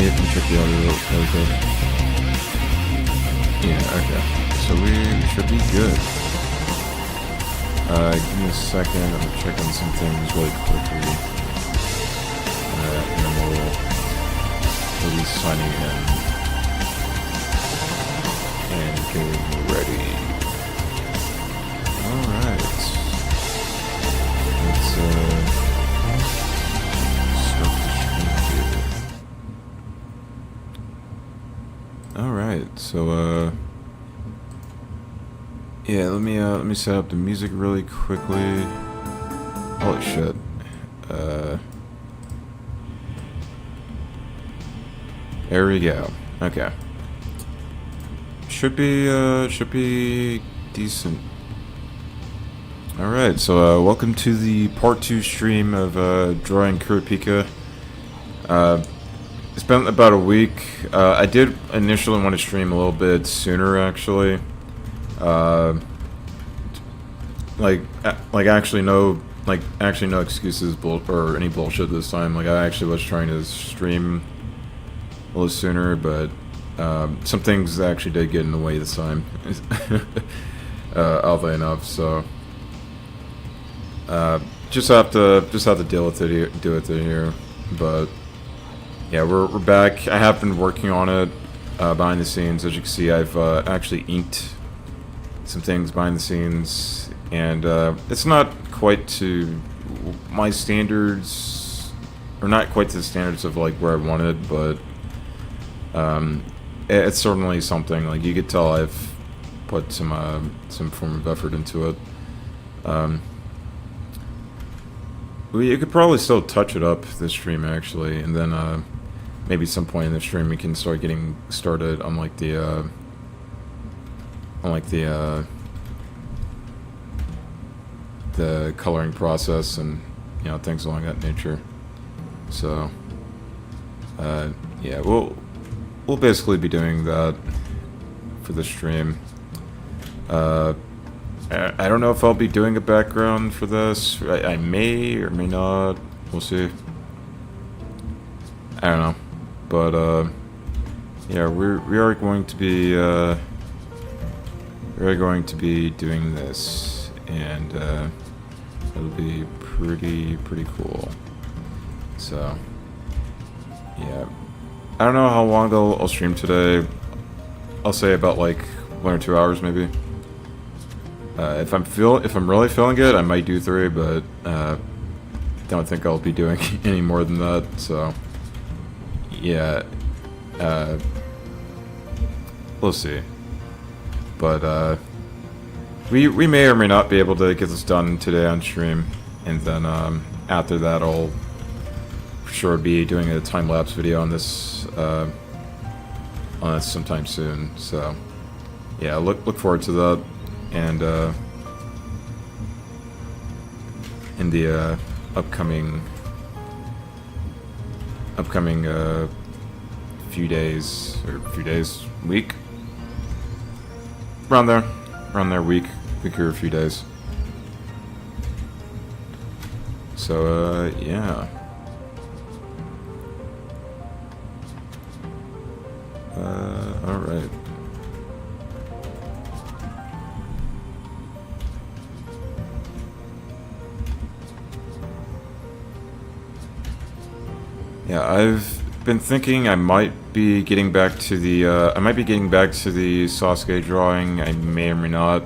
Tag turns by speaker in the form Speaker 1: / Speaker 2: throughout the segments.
Speaker 1: Let me check the audio really quick. Yeah, okay. So we should be good. Give me a second. I'm gonna check on some things really quickly. And then we'll be signing in and getting ready. Alright. Let's start the stream here. Alright, so yeah, let me set up the music really quickly. Holy shit. There we go. Okay. Should be decent. Alright, so welcome to the part 2 stream of drawing Kurapika. It's been about a week. I did initially want to stream a little bit sooner, actually. Actually no excuses or any bullshit this time. Like, I actually was trying to stream a little sooner, but some things actually did get in the way this time. Oddly enough, so just have to deal with it here. But yeah, we're back. I have been working on it behind the scenes. As you can see, I've actually inked some things behind the scenes, and it's not quite to my standards, or not quite to the standards of like where I wanted, but it's certainly something. Like, you could tell I've put some form of effort into it. You could probably still touch it up this stream, actually, and then maybe at some point in the stream we can start getting started on like the coloring process and, you know, things along that nature. So yeah, we'll basically be doing that for the stream. I don't know if I'll be doing a background for this. I may or may not. We'll see. I don't know, but yeah, we are going to be doing this, and it'll be pretty cool. So yeah, I don't know how long I'll stream today. I'll say about like 1 or 2 hours maybe. If I'm really feeling good, I might do 3, but don't think I'll be doing any more than that. So yeah, we'll see. But we may or may not be able to get this done today on stream, and then after that I'll for sure be doing a time-lapse video on this sometime soon. So yeah, look forward to that. And in the upcoming few days, week, around there, week or a few days. So yeah. All right. Yeah, I've been thinking I might be getting back to the Sasuke drawing. I may or may not.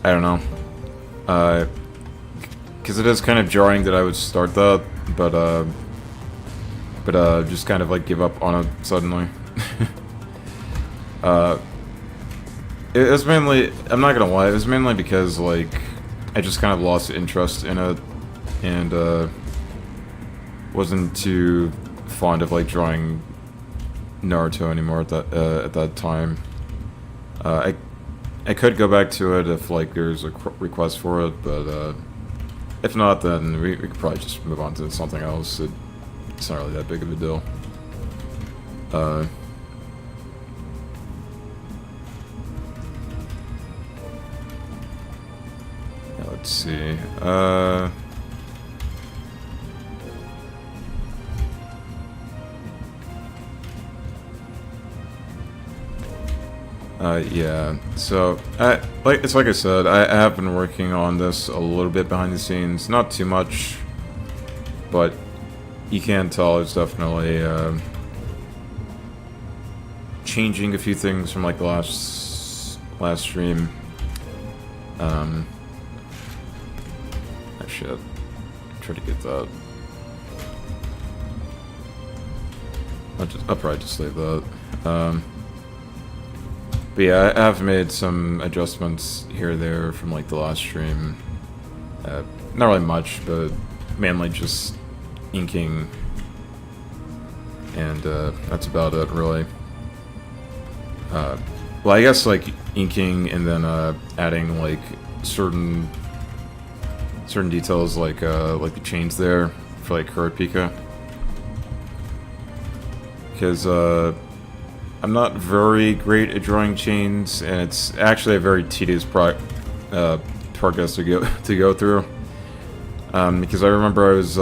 Speaker 1: I don't know. Because it is kind of jarring that I would start that, but just kind of like give up on it suddenly. It was mainly, I'm not gonna lie, it was mainly because like I just kind of lost interest in it, and wasn't too fond of like drawing Naruto anymore at that time. I could go back to it if like there's a request for it, but if not, then we could probably just move on to something else. It's not really that big of a deal. Yeah, let's see. Yeah. So, it's like I said, I have been working on this a little bit behind the scenes, not too much, but you can tell it's definitely changing a few things from like the last stream. Oh shit. Try to get that. I'll probably just leave that. But yeah, I have made some adjustments here or there from like the last stream. Not really much, but mainly just inking, and that's about it, really. Well, I guess like inking and then adding like certain details, like the chains there for like Kurapika, because I'm not very great at drawing chains, and it's actually a very tedious progress to go through. Because I remember I was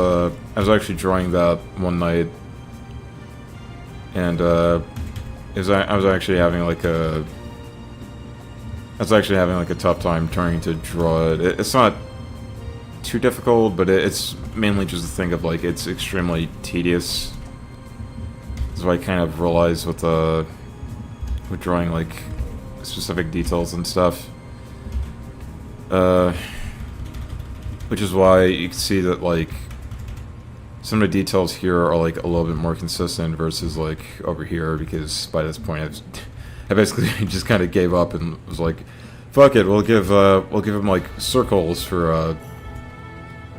Speaker 1: actually drawing that one night, and I was actually having like a tough time trying to draw it. It's not too difficult, but it's mainly just a thing of like it's extremely tedious. So I kind of realized with drawing like specific details and stuff. Which is why you can see that like some of the details here are like a little bit more consistent versus like over here, because by this point I basically just kind of gave up and was like, fuck it, we'll give them like circles for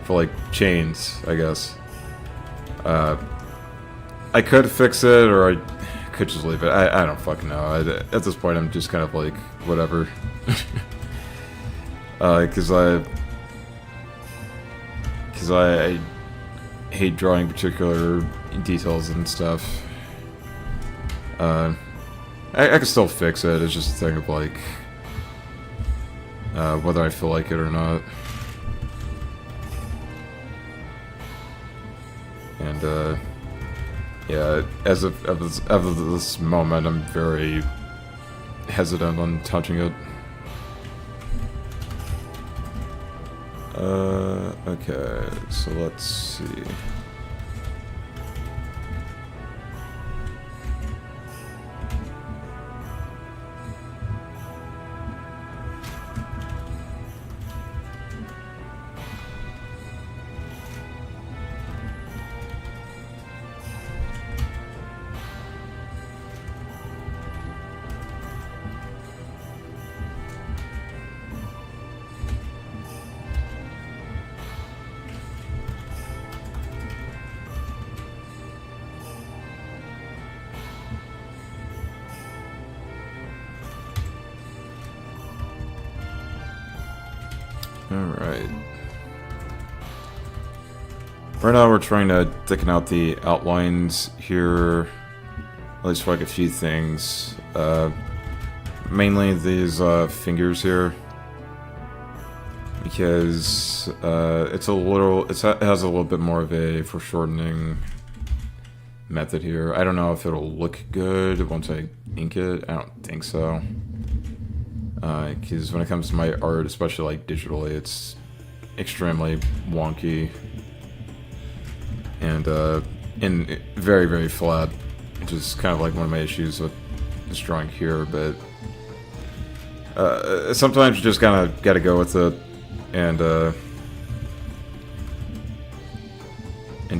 Speaker 1: like chains, I guess. I could fix it, or I could just leave it. I don't fucking know. At this point, I'm just kind of like, whatever. Because I hate drawing particular details and stuff. I can still fix it. It's just a thing of like whether I feel like it or not. And yeah, as of this moment, I'm very hesitant on touching it. Okay, so let's see. Alright. Right now we're trying to thicken out the outlines here, at least for like a few things. Mainly these fingers here, because it has a little bit more of a foreshortening method here. I don't know if it'll look good once I ink it. I don't think so. Because when it comes to my art, especially like digitally, it's extremely wonky and very, very flat, which is kind of like one of my issues with this drawing here. But sometimes you just kind of got to go with it and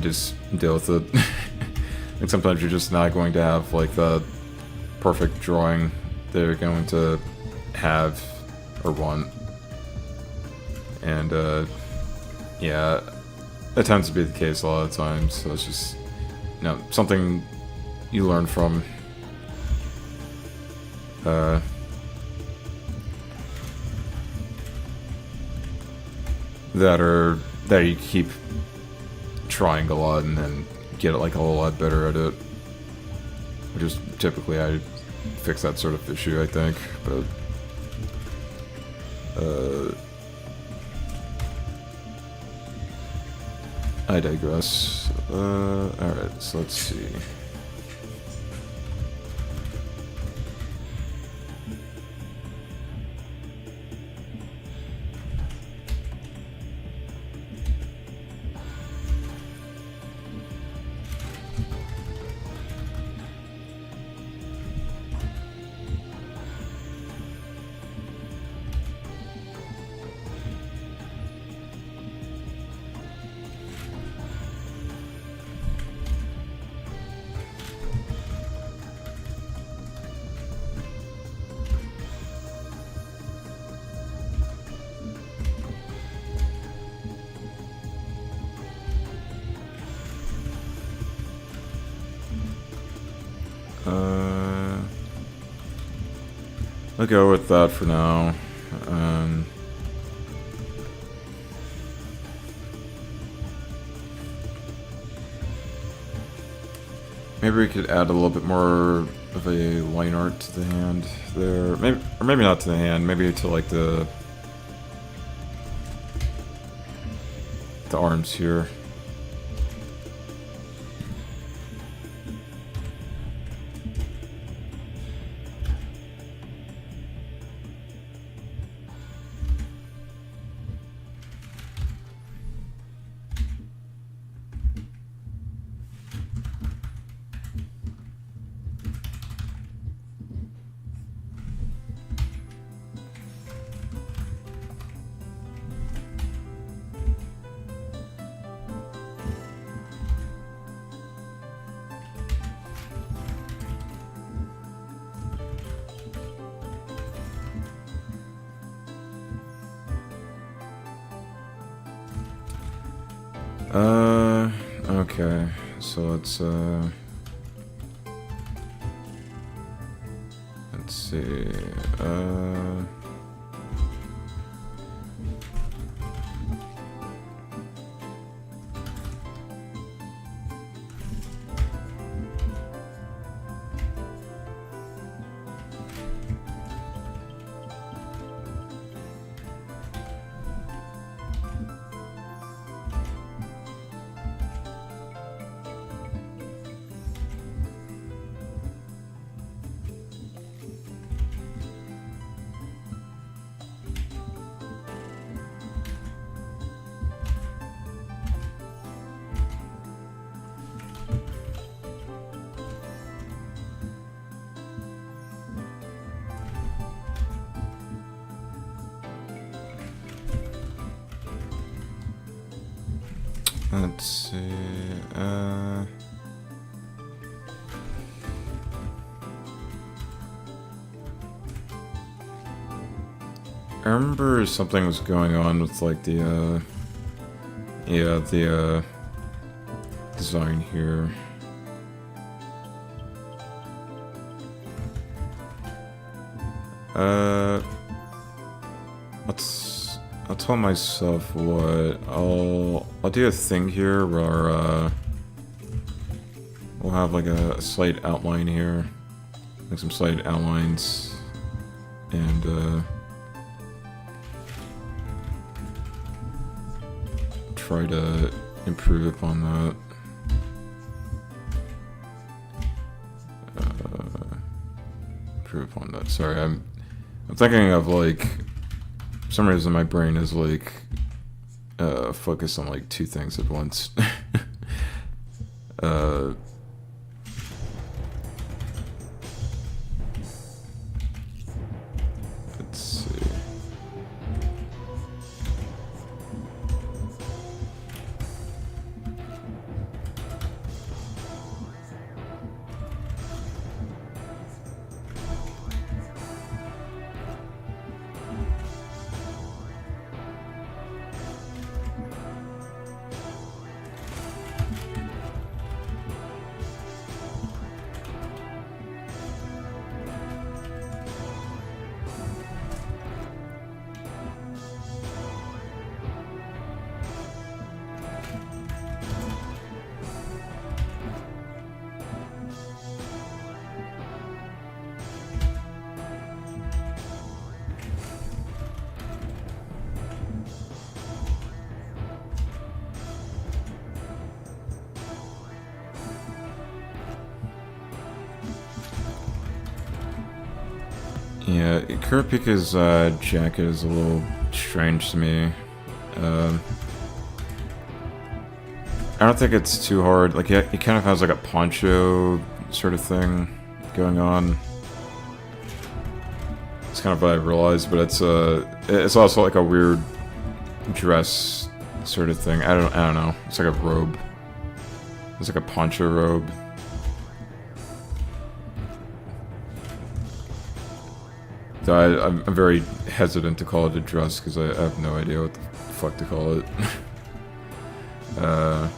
Speaker 1: just deal with it. And sometimes you're just not going to have like the perfect drawing they're going to have or want, and yeah, that tends to be the case a lot of times. So it's just, you know, something you learn from. That you keep trying a lot and then get like a whole lot better at it. Which is typically I fix that sort of issue, I think, but. I digress. Alright, so let's see. I'll go with that for now. Maybe we could add a little bit more of a line art to the hand there. Maybe, or maybe not to the hand. Maybe to like the arms here. Okay, so let's see, let's see, I remember something was going on with like the design here. I'll tell myself what I'll do a thing here where we'll have like a slight outline here, like some slight outlines, and try to improve upon that. Improve upon that. Sorry, I'm thinking of like, for some reason my brain is like focused on like two things at once. Let's see. Yeah, Kurapika's jacket is a little strange to me. I don't think it's too hard. Like, he kind of has like a poncho sort of thing going on. It's kind of what I realized, but it's also like a weird dress sort of thing. I don't know. It's like a robe. It's like a poncho robe. So I'm very hesitant to call it a dress because I have no idea what the fuck to call it. Let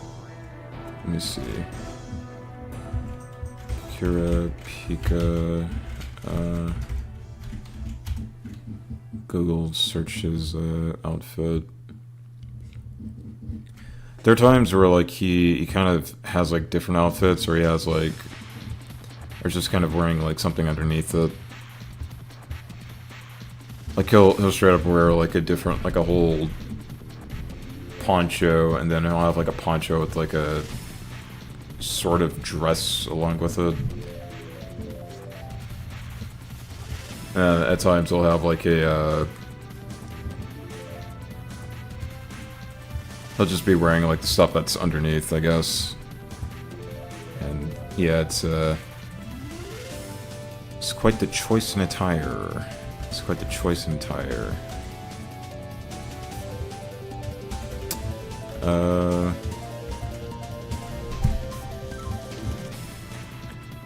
Speaker 1: me see. Kurapika. Google search his outfit. There are times where like he kind of has like different outfits, or he has like, or just kind of wearing like something underneath it. Like he'll straight up wear like a different, like a whole poncho, and then he'll have like a poncho with like a sort of dress along with it. At times he'll have like a he'll just be wearing like the stuff that's underneath, I guess. And yeah, it's quite the choice in attire. It's quite the choice in attire.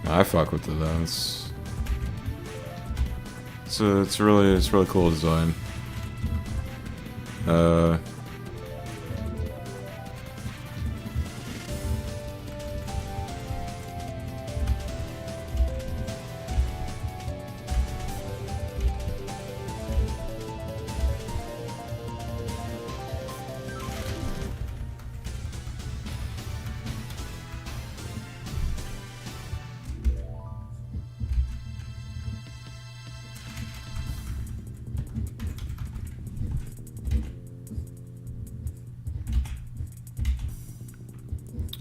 Speaker 1: I fuck with it though. It's really cool design.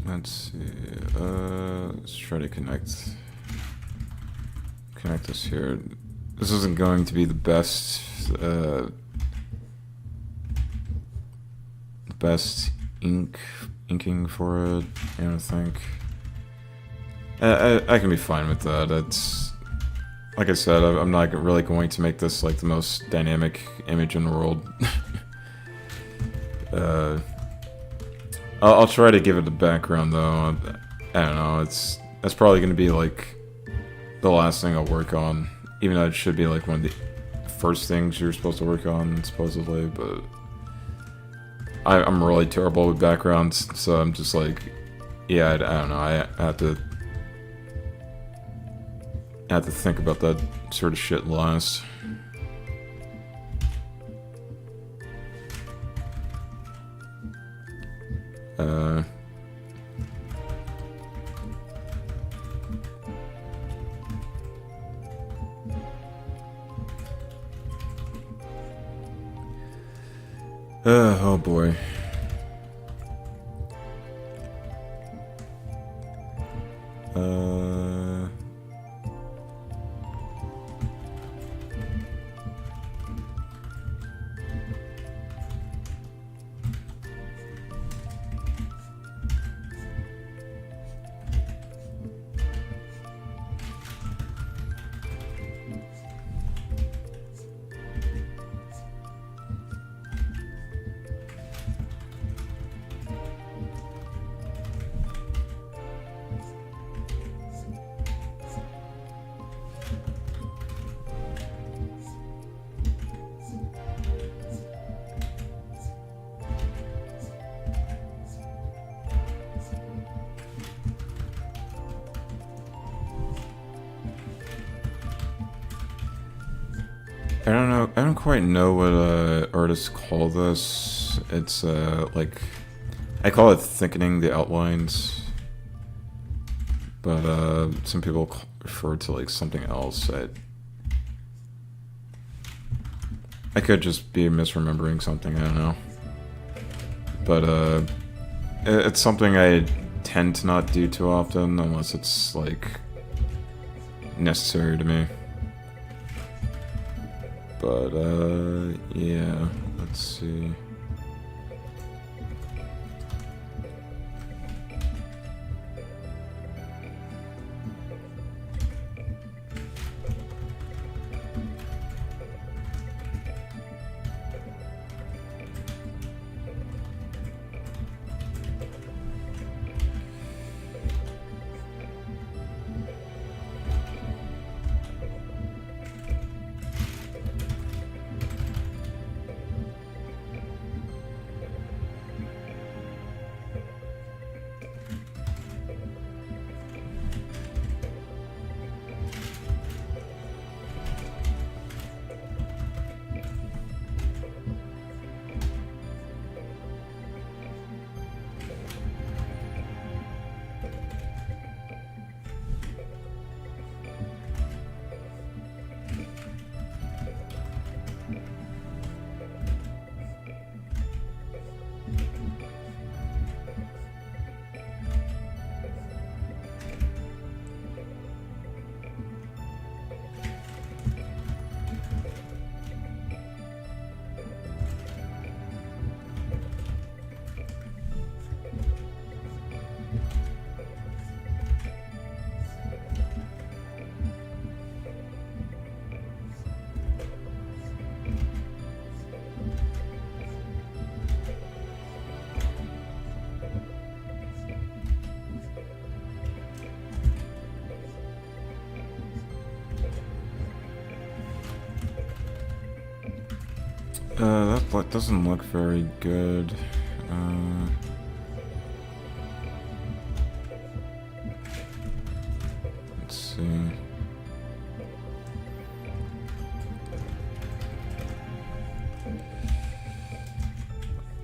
Speaker 1: Let's see. Let's try to connect this here. This isn't going to be the best inking for it. I don't think. I can be fine with that. It's like I said. I'm not really going to make this like the most dynamic image in the world. I'll try to give it a background though. I don't know. That's probably going to be like the last thing I'll work on, even though it should be like one of the first things you're supposed to work on supposedly. But I'm really terrible with backgrounds, so I'm just like, yeah, I don't know. I have to think about that sort of shit last. Oh boy. I don't know. I don't quite know what artists call this. It's like I call it thickening the outlines, but some people refer to like something else. I could just be misremembering something. I don't know, but it's something I tend to not do too often unless it's like necessary to me. But, yeah, let's see. That doesn't look very good. Let's see.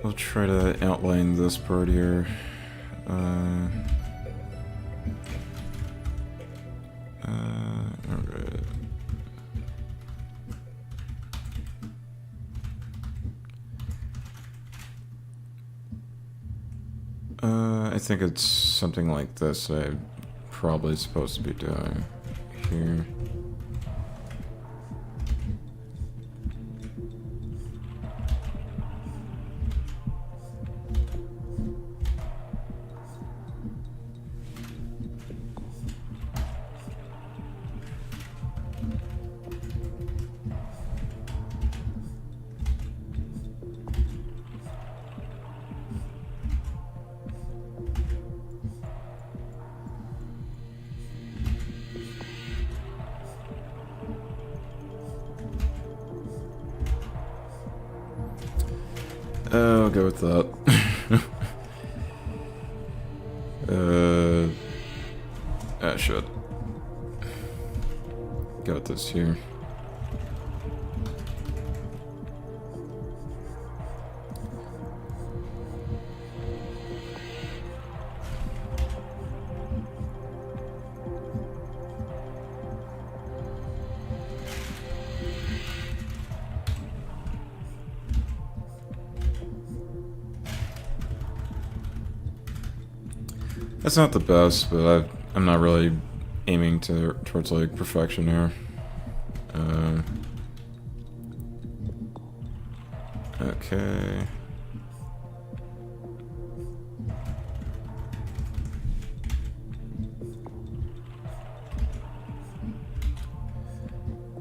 Speaker 1: We'll try to outline this part here. Alright. I think it's something like this I'm probably supposed to be doing here. I'll go with that. I should go with this here. That's not the best, but I'm not really aiming towards like perfection here. Okay.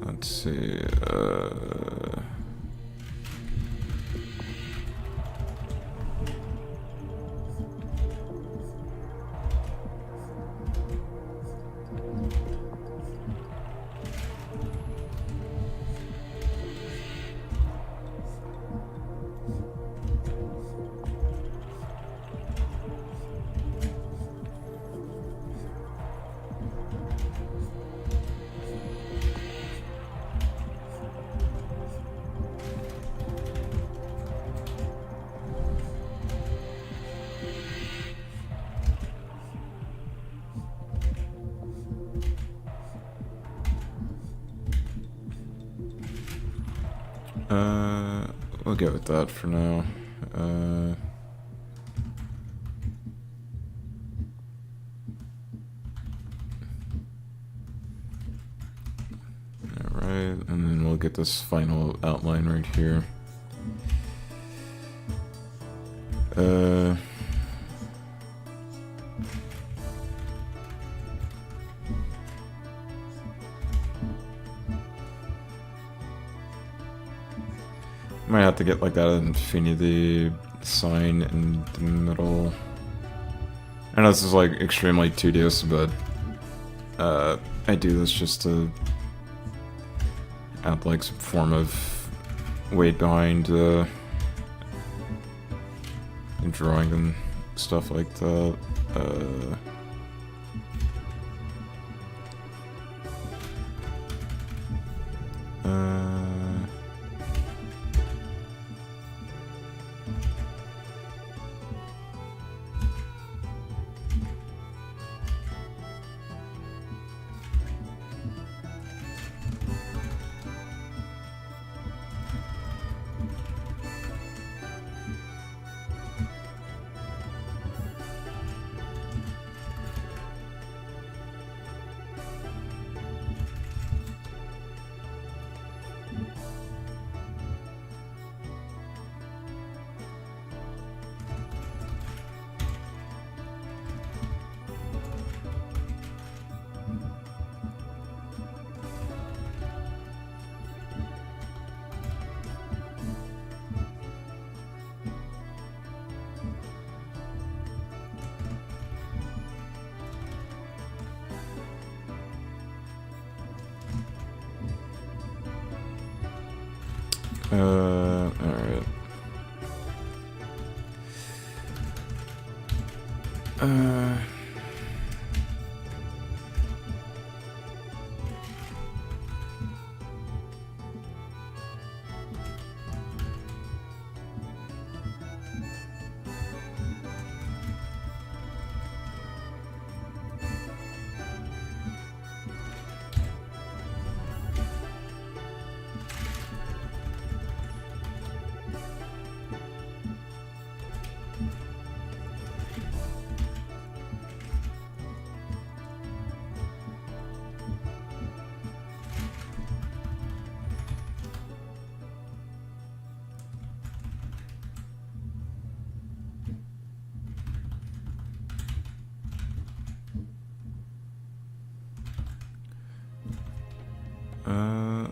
Speaker 1: Let's see. We'll go with that for now. Alright, and then we'll get this final outline right here. Might have to get like that infinity sign in the middle. I know this is like extremely tedious, but I do this just to add like some form of weight behind drawing and stuff like that. Uh...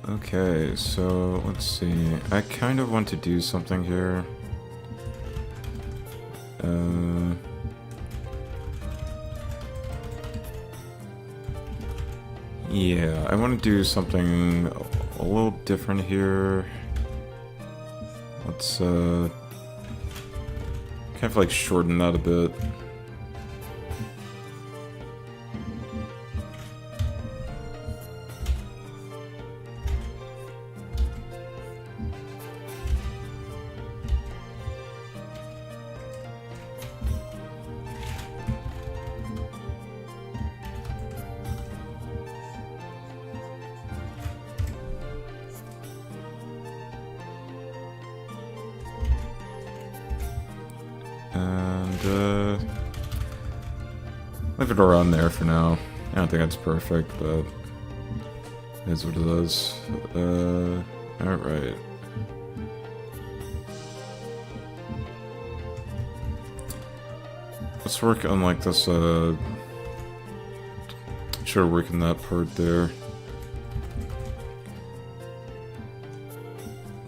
Speaker 1: Okay, so let's see. I kind of want to do something here. Yeah, I want to do something a little different here. Let's kind of like shorten that a bit. And leave it around there for now. I don't think that's perfect, but it is what it is. Alright. Let's work on like this, sure, work on that part there.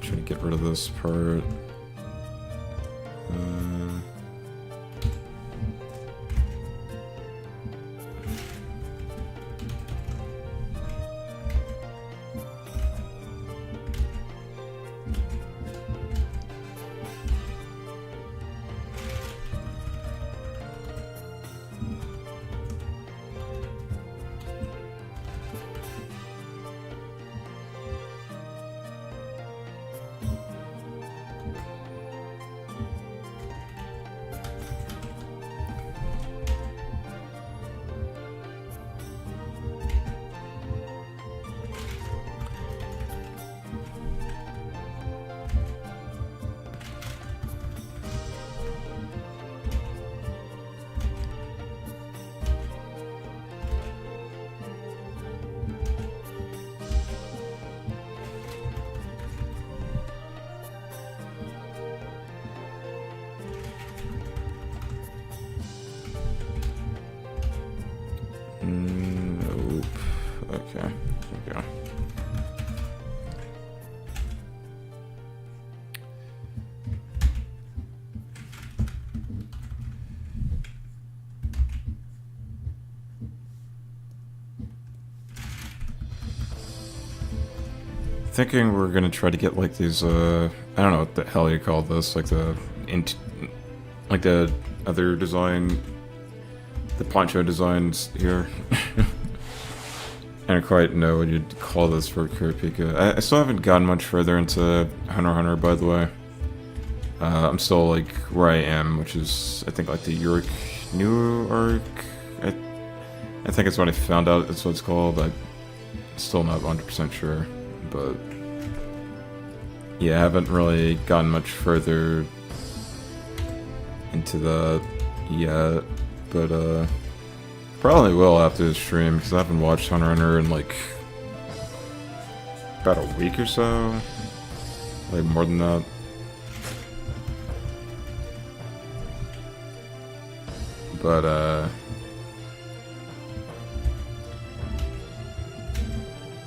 Speaker 1: Try to get rid of this part. Nope. Okay, there we go. Thinking we're gonna try to get like these, I don't know what the hell you call this, like the other design, the poncho designs here. I don't quite know what you'd call this for Kurapika. I still haven't gotten much further into Hunter x Hunter, by the way. I'm still like where I am, which is I think like the York New arc. I think it's what I found out that's what it's called. I'm still not 100% sure, but yeah, I haven't really gotten much further into that yet. But probably will after the stream because I haven't watched Hunter x Hunter in like about a week or so, like more than that. But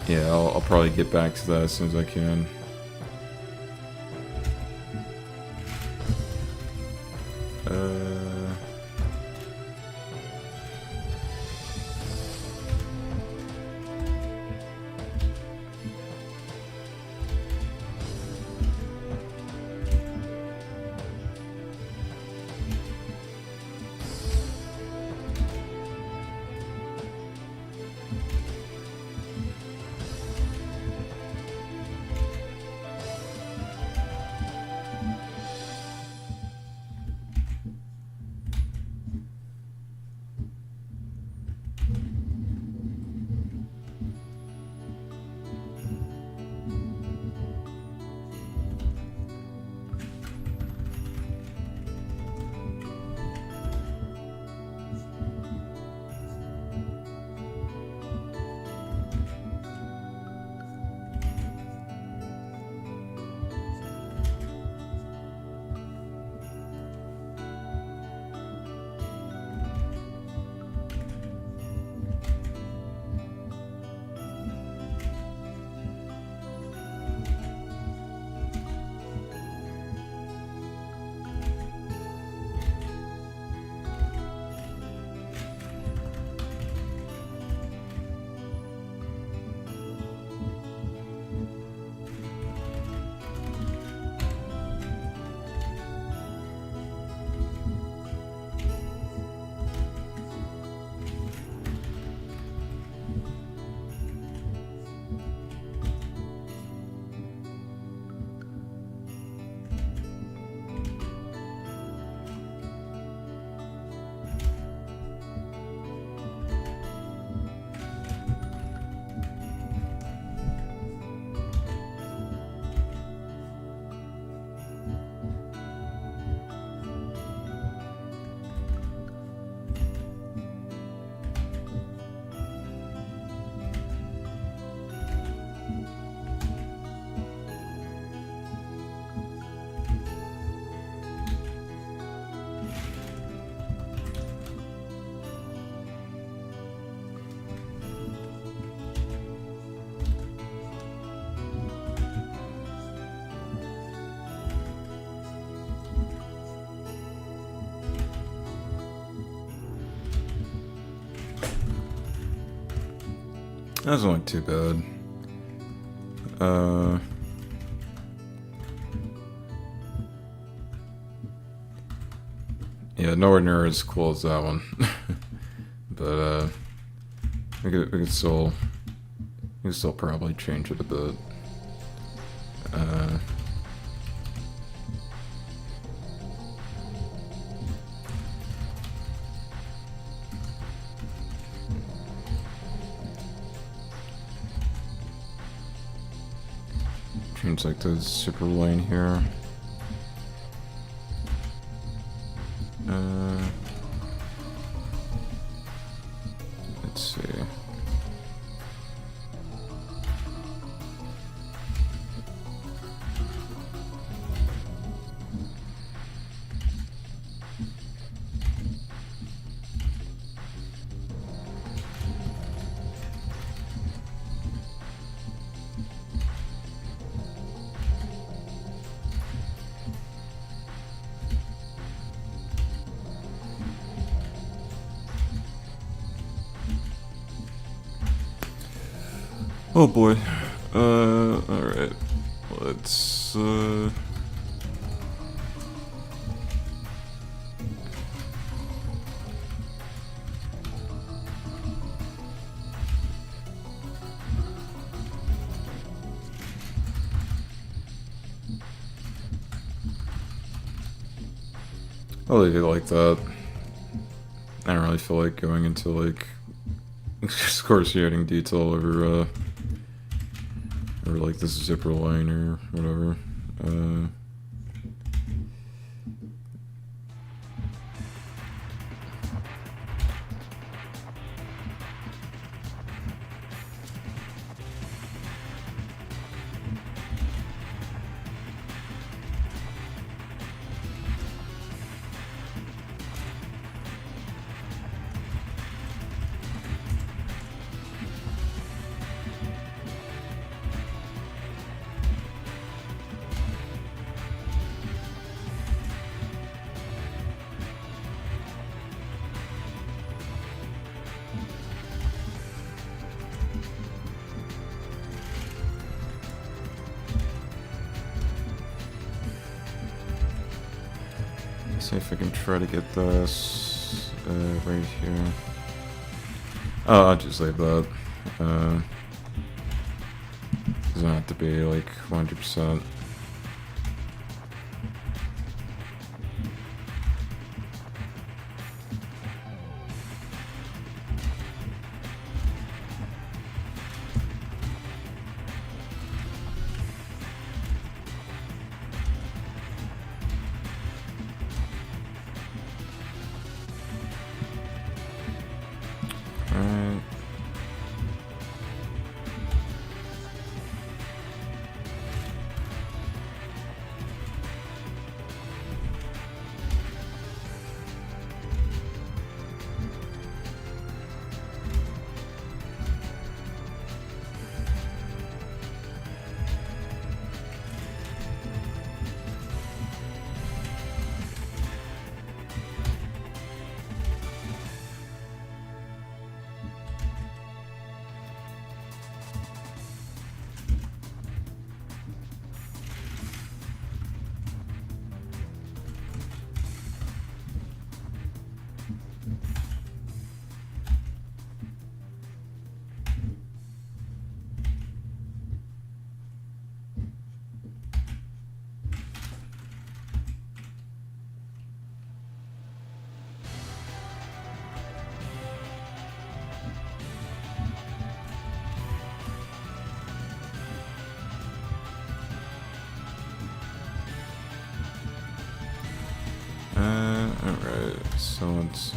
Speaker 1: yeah, I'll probably get back to that as soon as I can. That doesn't look too bad. Yeah, nowhere near as cool as that one. But we could still probably change it a bit. Change like the super lane here. Let's see. Oh boy. Alright. Let's, I'll leave it like that. I don't really feel like going into, like, excruciating detail over, or like this zipper line or whatever. See if I can try to get this right here. Oh, I'll just leave that. Doesn't have to be like 100%. Alright. Alright, so let's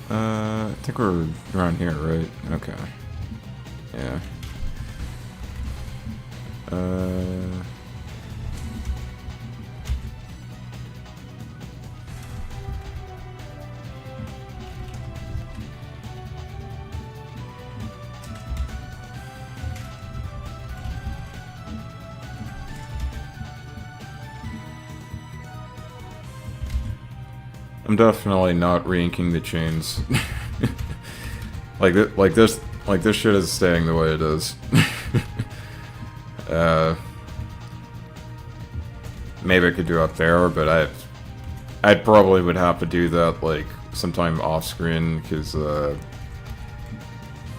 Speaker 1: I think we're around here, right? Okay. Yeah. I'm definitely not re-inking the chains. like this shit is staying the way it is. Maybe I could do up there, but I probably would have to do that like sometime off screen because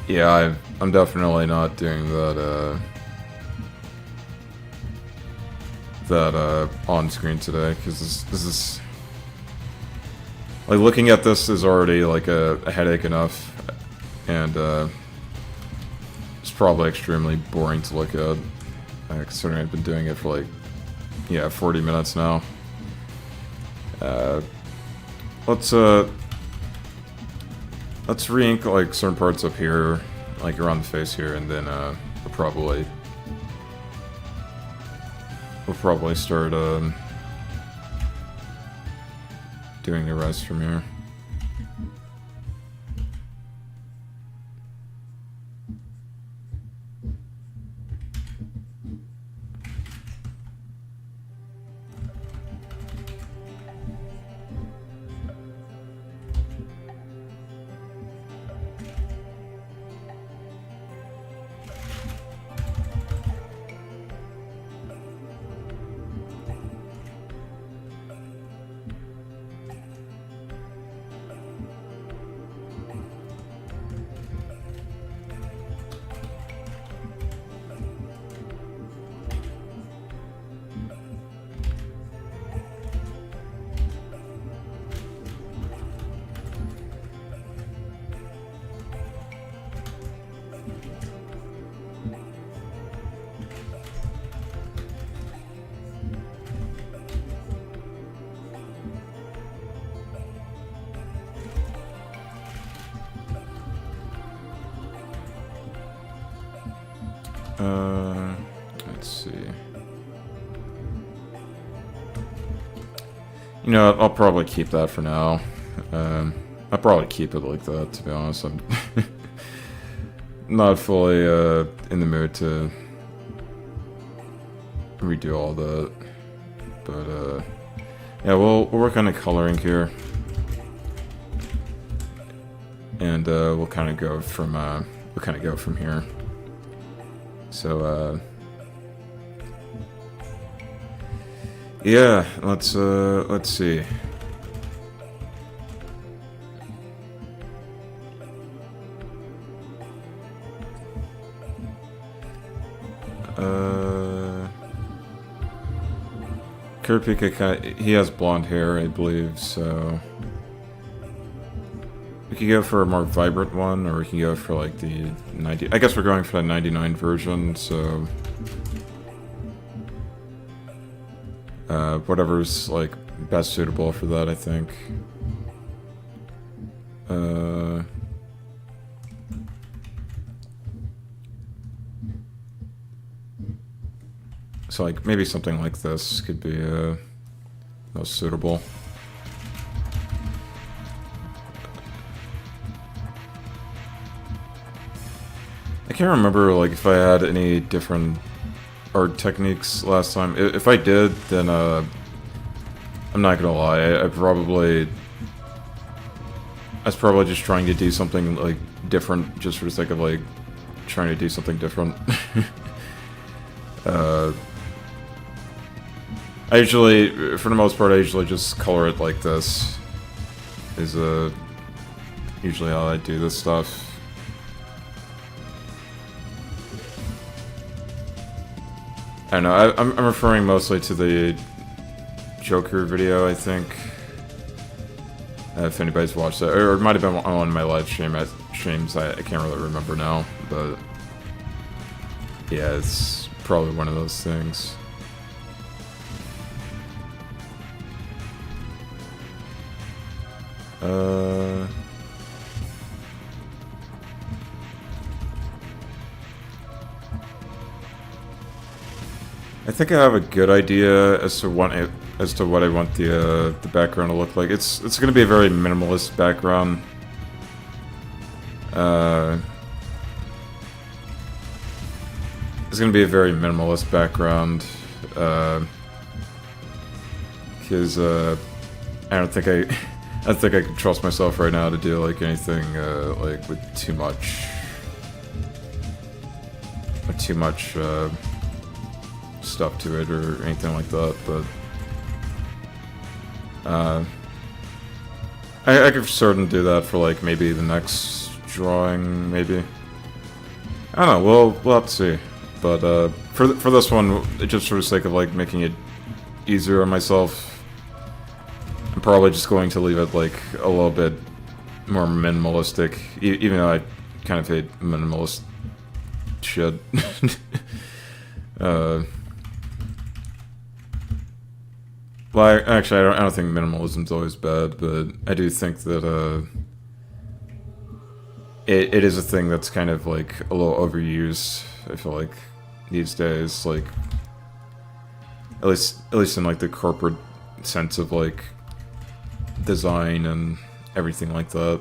Speaker 1: yeah, I'm definitely not doing that on screen today because this is like looking at this is already like a headache enough, and it's probably extremely boring to look at, considering I've been doing it for like, yeah, 40 minutes now. Let's re-ink like certain parts up here, like around the face here, and then we'll probably start doing the rest from here. Let's see. You know, I'll probably keep that for now. I'll probably keep it like that, to be honest. I'm not fully in the mood to redo all that. But yeah, we'll work on the coloring here. And we'll kind of go from here. So yeah, let's see. Kurapika, he has blonde hair, I believe, so we could go for a more vibrant one, or we can go for like the 90. I guess we're going for the 99 version, so whatever's like best suitable for that, I think. So like maybe something like this could be most suitable. I can't remember like if I had any different art techniques last time. If I did, then I'm not gonna lie, I was probably just trying to do something like different just for the sake of like trying to do something different. I usually, for the most part, I usually just color it like this. Is usually how I do this stuff. I don't know, I'm referring mostly to the Joker video, I think. If anybody's watched that, or it might have been on my live streams, I can't really remember now, but yeah, it's probably one of those things. I think I have a good idea as to what I want the background to look like. It's going to be a very minimalist background. It's going to be a very minimalist background. Because I don't think I think I can trust myself right now to do like anything like with too much stuff to it or anything like that. But I could for certain do that for like maybe the next drawing, maybe. I don't know. We'll have to see. But for this one, just for the sake of like making it easier on myself, I'm probably just going to leave it like a little bit more minimalistic, even though I kind of hate minimalist shit. Well, actually, I don't think minimalism's always bad, but I do think that it is a thing that's kind of like a little overused. I feel like these days, like at least in like the corporate sense of like design and everything like that.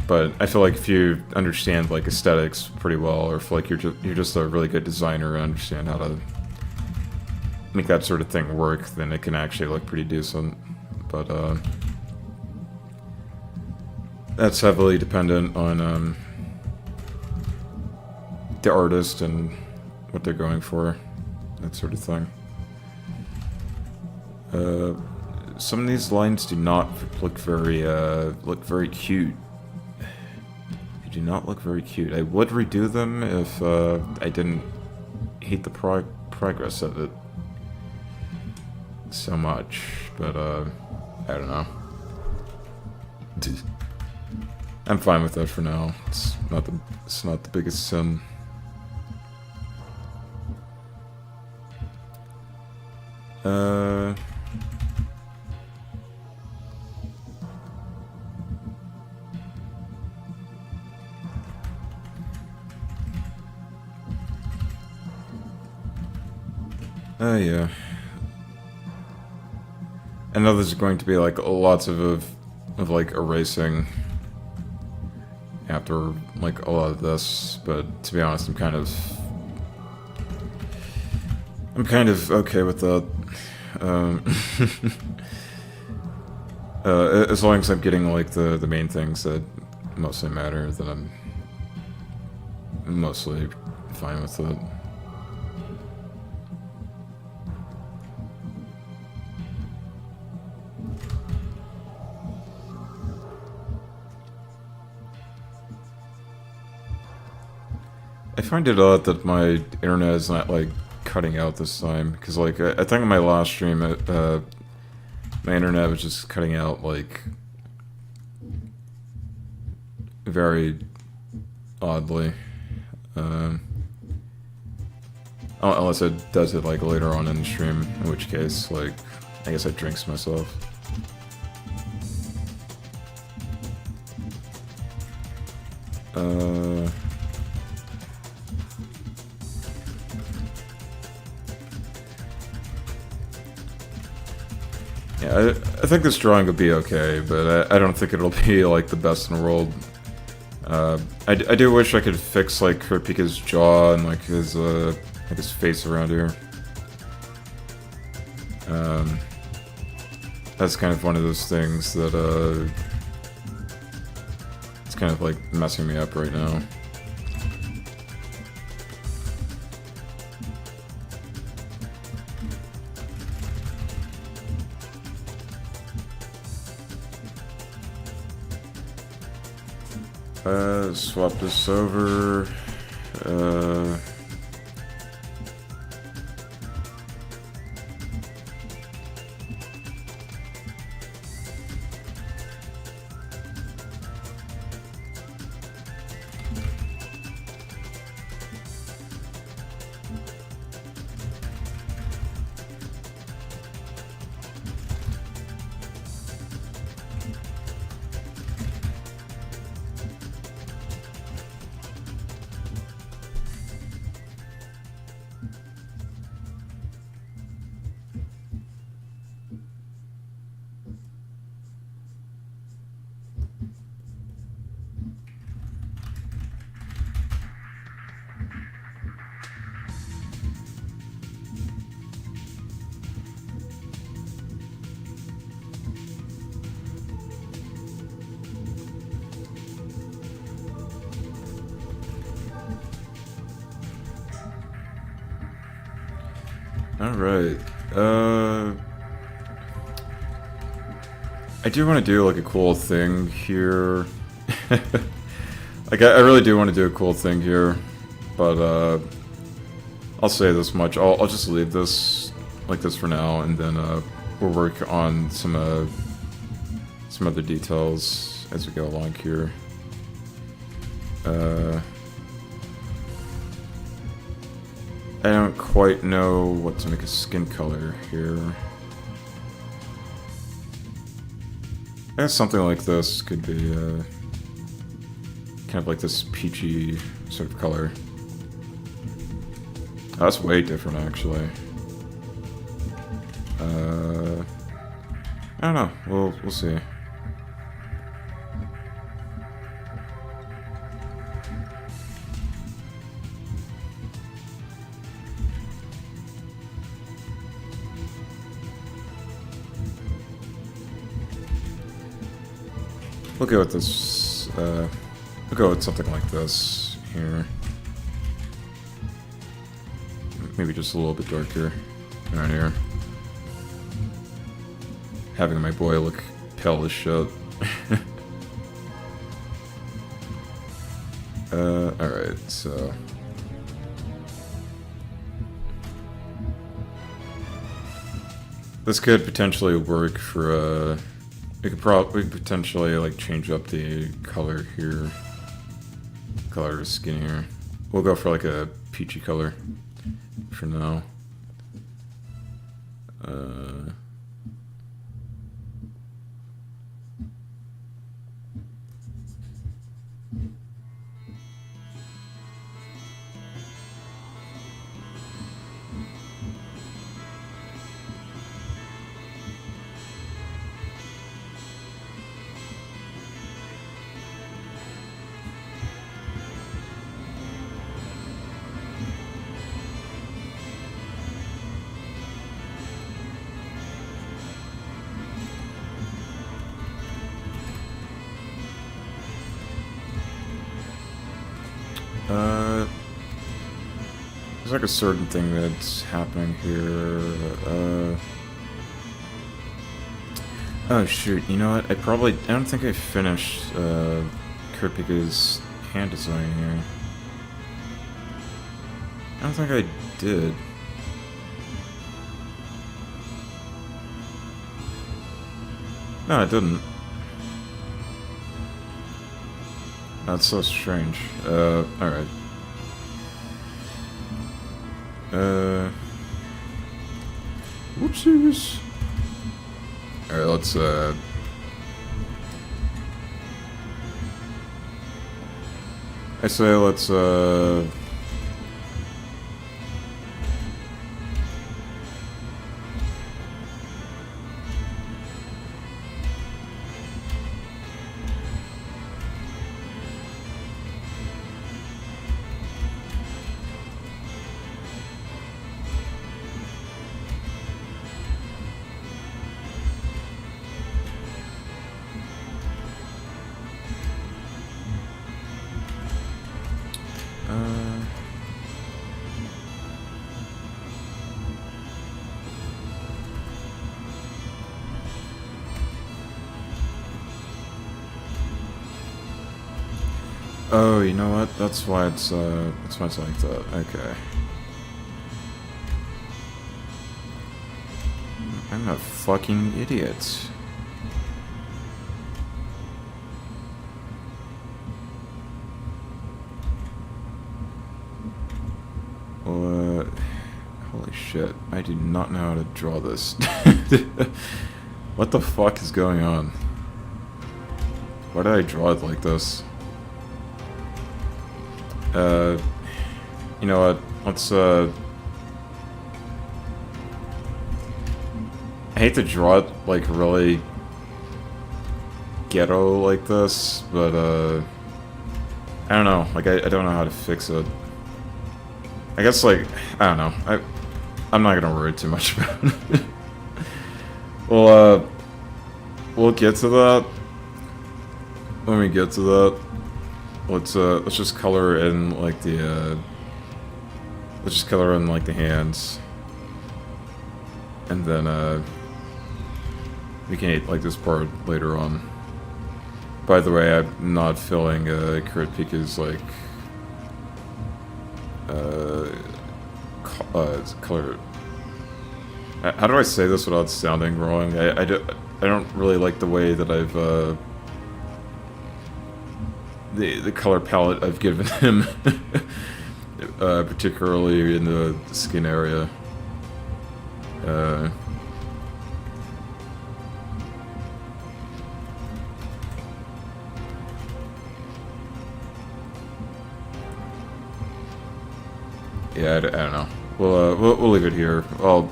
Speaker 1: But I feel like if you understand like aesthetics pretty well, or if like you're just a really good designer and understand how to make that sort of thing work, then it can actually look pretty decent. But that's heavily dependent on the artist and what they're going for, that sort of thing. Some of these lines do not look very cute. They do not look very cute. I would redo them if I didn't hate the progress of it so much, but I don't know. I'm fine with that for now. It's not the biggest sin. Yeah. I know there's going to be like lots of like erasing after like a lot of this, but to be honest, I'm kind of okay with that. As long as I'm getting like the main things that mostly matter, then I'm mostly fine with it. I find it odd that my internet is not like cutting out this time, because like I think in my last stream my internet was just cutting out like very oddly, unless it does it like later on in the stream, in which case like I guess I jinxed myself. Yeah, I think this drawing would be okay, but I don't think it'll be like the best in the world. I do wish I could fix like Kurapika's jaw and like his face around here. That's kind of one of those things that it's kind of like messing me up right now. Swap this over. Alright. I do want to do like a cool thing here. Like, I really do want to do a cool thing here, but I'll say this much. I'll just leave this like this for now, and then we'll work on some other details as we go along here. I don't quite know what to make a skin color here. I guess something like this could be kind of like this peachy sort of color. Oh, that's way different, actually. I don't know. We'll see. We'll go with this. We'll go with something like this here. Maybe just a little bit darker around here. Having my boy look pale as shit. Alright, so. This could potentially work for, we could potentially, like, change up the color here. Color of skin here. We'll go for, like, a peachy color for now. There's like a certain thing that's happening here. Oh shoot, you know what? I don't think I finished Kurapika's hand design here. I don't think I did. No, I didn't. That's so strange. Alright. Whoopsies. Alright, let's, I say let's, oh, you know what? That's why it's like that. Okay. I'm a fucking idiot. What? Holy shit. I do not know how to draw this. What the fuck is going on? Why did I draw it like this? You know what? Let's, I hate to draw it, like, really ghetto like this, but, I don't know. Like, I don't know how to fix it. I guess, like, I don't know. I'm not gonna worry too much about it. We'll get to that. When we get to that, let's just color in, like, the, let's just color in, like, the hands. and then we can eat like this part later on. By the way, I'm not filling Kurapika's like color. How do I say this without sounding wrong? I don't really like the way that I've the color palette I've given him, particularly in the skin area. Yeah, I don't know. We'll leave it here. I'll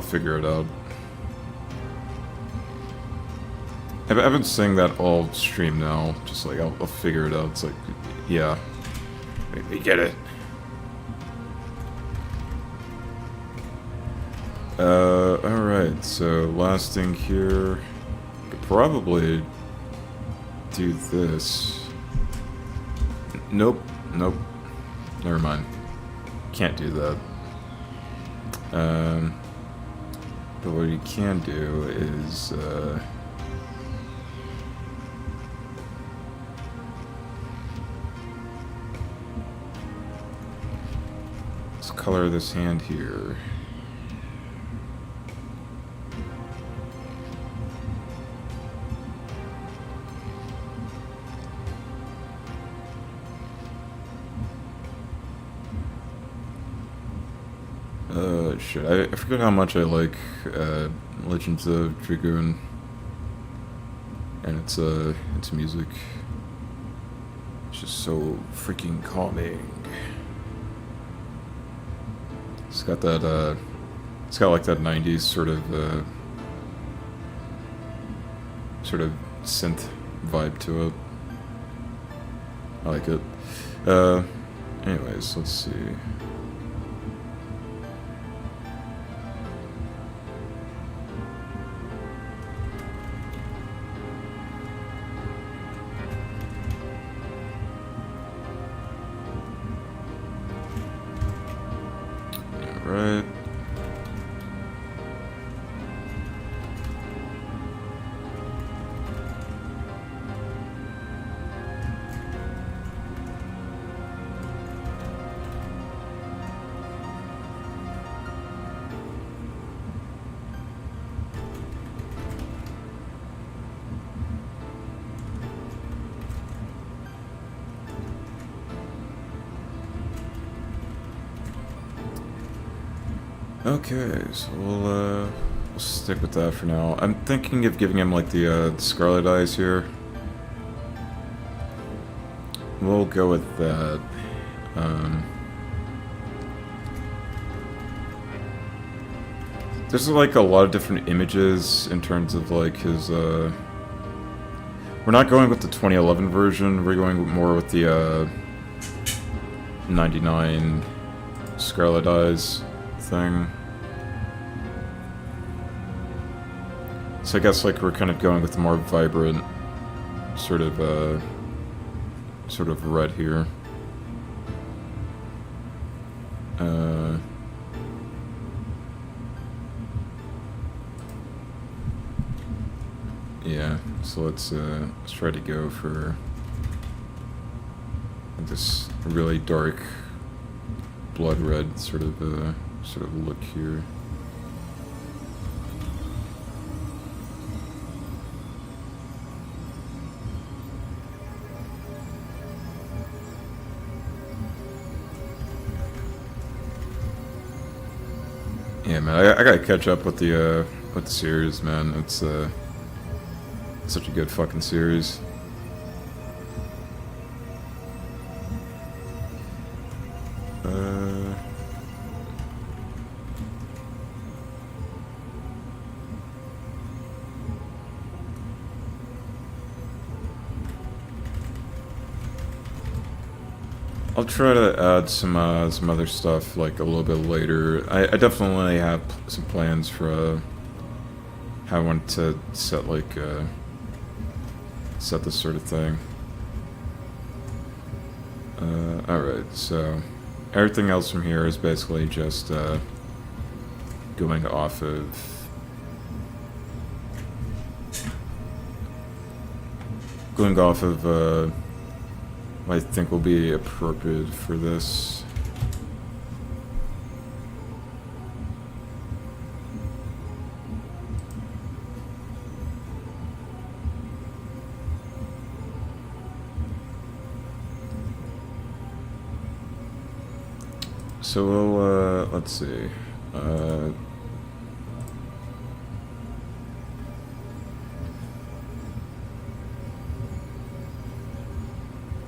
Speaker 1: figure it out. I've been saying that all stream now. Just like I'll figure it out. It's like, yeah, we get it. All right. So last thing here, could probably do this. Nope. Never mind. Can't do that. But what you can do is, let's color this hand here. Shit, I forget how much I like Legends of Dragoon and its music. It's just so freaking calming. It's got that it's got like that 90s sort of synth vibe to it. I like it. Anyways, let's see. Right. Okay, so we'll stick with that for now. I'm thinking of giving him like the Scarlet Eyes here. We'll go with that. There's like a lot of different images in terms of like his we're not going with the 2011 version, we're going more with the 99 Scarlet Eyes thing. So I guess like we're kind of going with the more vibrant sort of red here. Yeah, so let's try to go for this really dark blood red sort of look here. Yeah, man, I gotta catch up with the series, man. It's such a good fucking series. I'll try to add some other stuff like a little bit later. I definitely have some plans for how I want to set like set this sort of thing. Alright, so everything else from here is basically just going off of what I think will be appropriate for this. So we'll, let's see.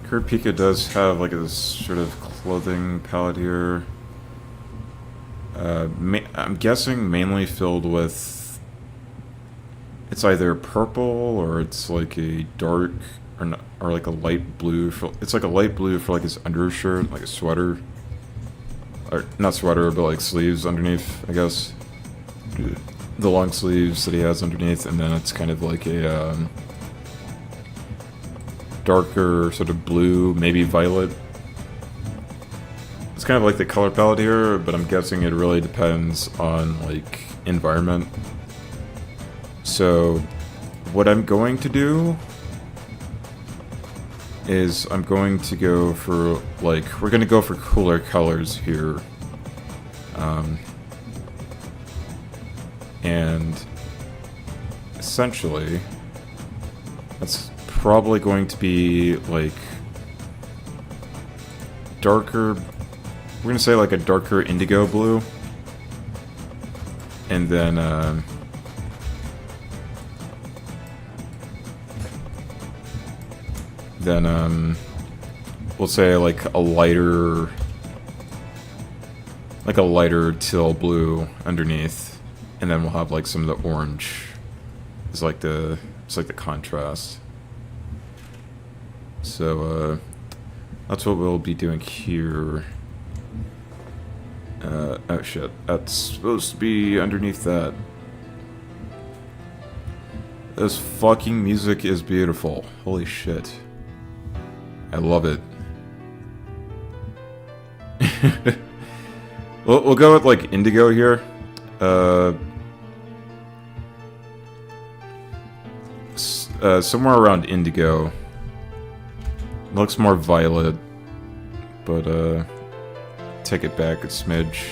Speaker 1: Kurapika does have like a sort of clothing palette here. I'm guessing mainly filled with. It's either purple or it's like a dark or like a light blue. It's like a light blue for like his undershirt, like a sweater. Or not sweater, but like sleeves underneath, I guess. The long sleeves that he has underneath, and then it's kind of like a darker sort of blue, maybe violet. It's kind of like the color palette here, but I'm guessing it really depends on like environment. So what I'm going to do is I'm going to go for like, we're going to go for cooler colors here. And essentially that's probably going to be like darker, we're going to say like a darker indigo blue. And then we'll say like a lighter teal blue underneath, and then we'll have like some of the orange. It's like the contrast. So that's what we'll be doing here. Oh shit, that's supposed to be underneath that. This fucking music is beautiful. Holy shit. I love it. We'll go with like indigo here. Somewhere around indigo. Looks more violet, but take it back a smidge.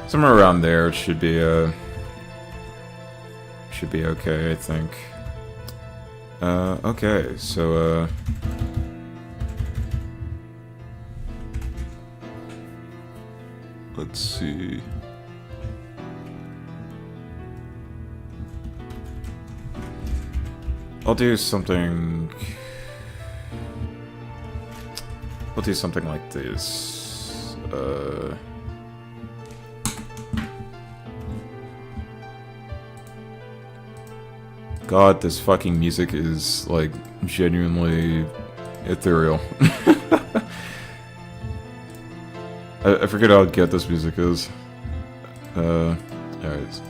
Speaker 1: Somewhere around there should be okay, I think. Okay, so let's see. I'll do something like this. God, this fucking music is, like, genuinely ethereal. I forget how good this music is. Alright.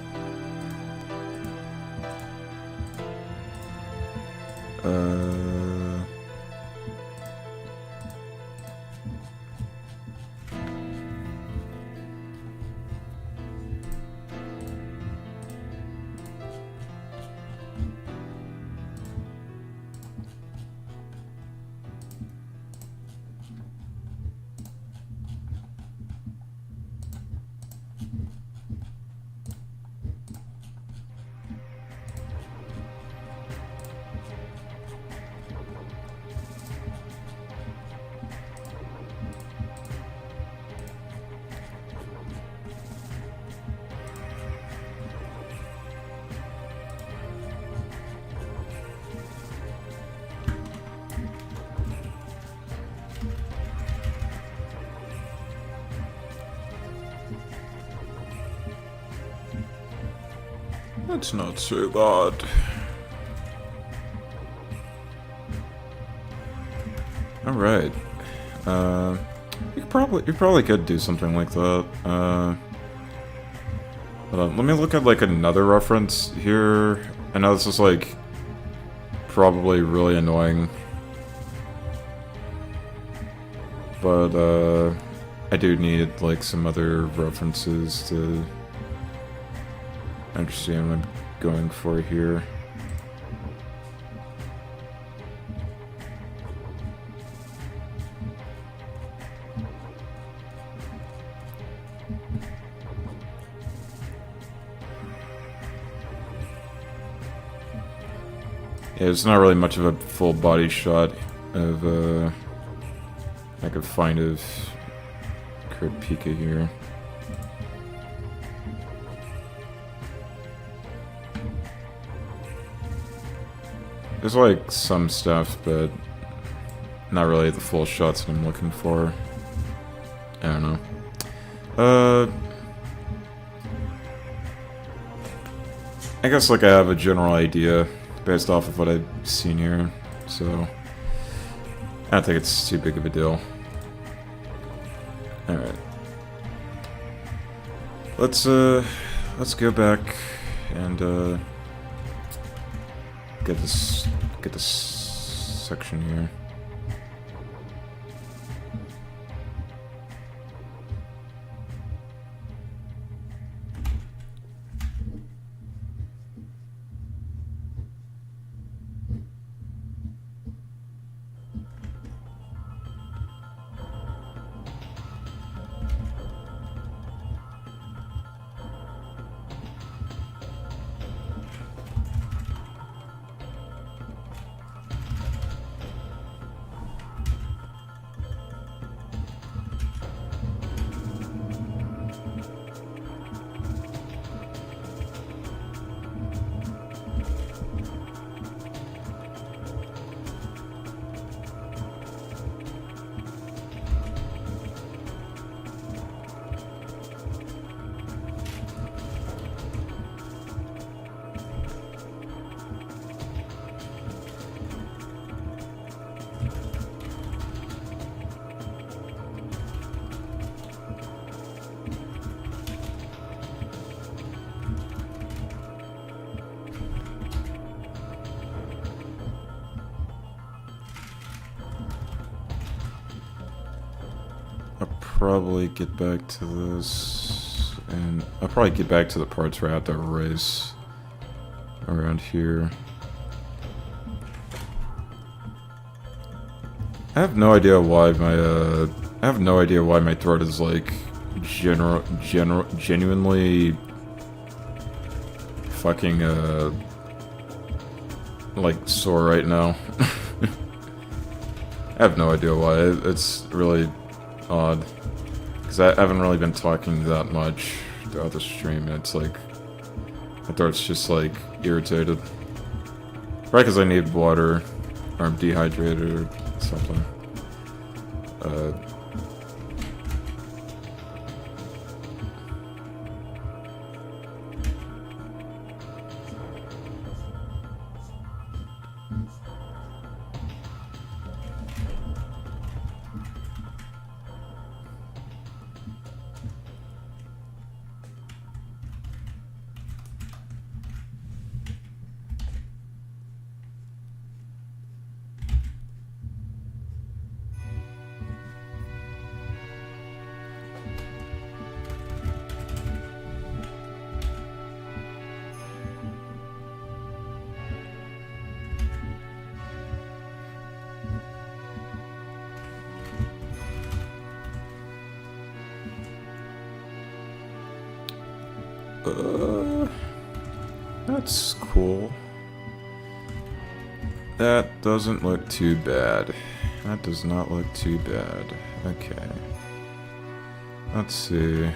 Speaker 1: Let's not say that. Alright. You probably could do something like that. Hold on, let me look at like another reference here. I know this is like probably really annoying, but I do need like some other references to understand what I'm going for here. Yeah, it's not really much of a full body shot of I could find of Kurapika here. There's like some stuff, but not really the full shots that I'm looking for. I don't know. I guess like I have a general idea based off of what I've seen here, so I don't think it's too big of a deal. Alright. Let's go back and get this section here. Probably get back to this, and I'll probably get back to the parts where I have to erase around here. I have no idea why my throat is like genuinely fucking like sore right now. I have no idea why. It's really odd. Because I haven't really been talking that much throughout the stream, and it's like my throat's just like irritated. Probably because I need water, or I'm dehydrated or something. That's cool. That doesn't look too bad. That does not look too bad. Okay. Let's see.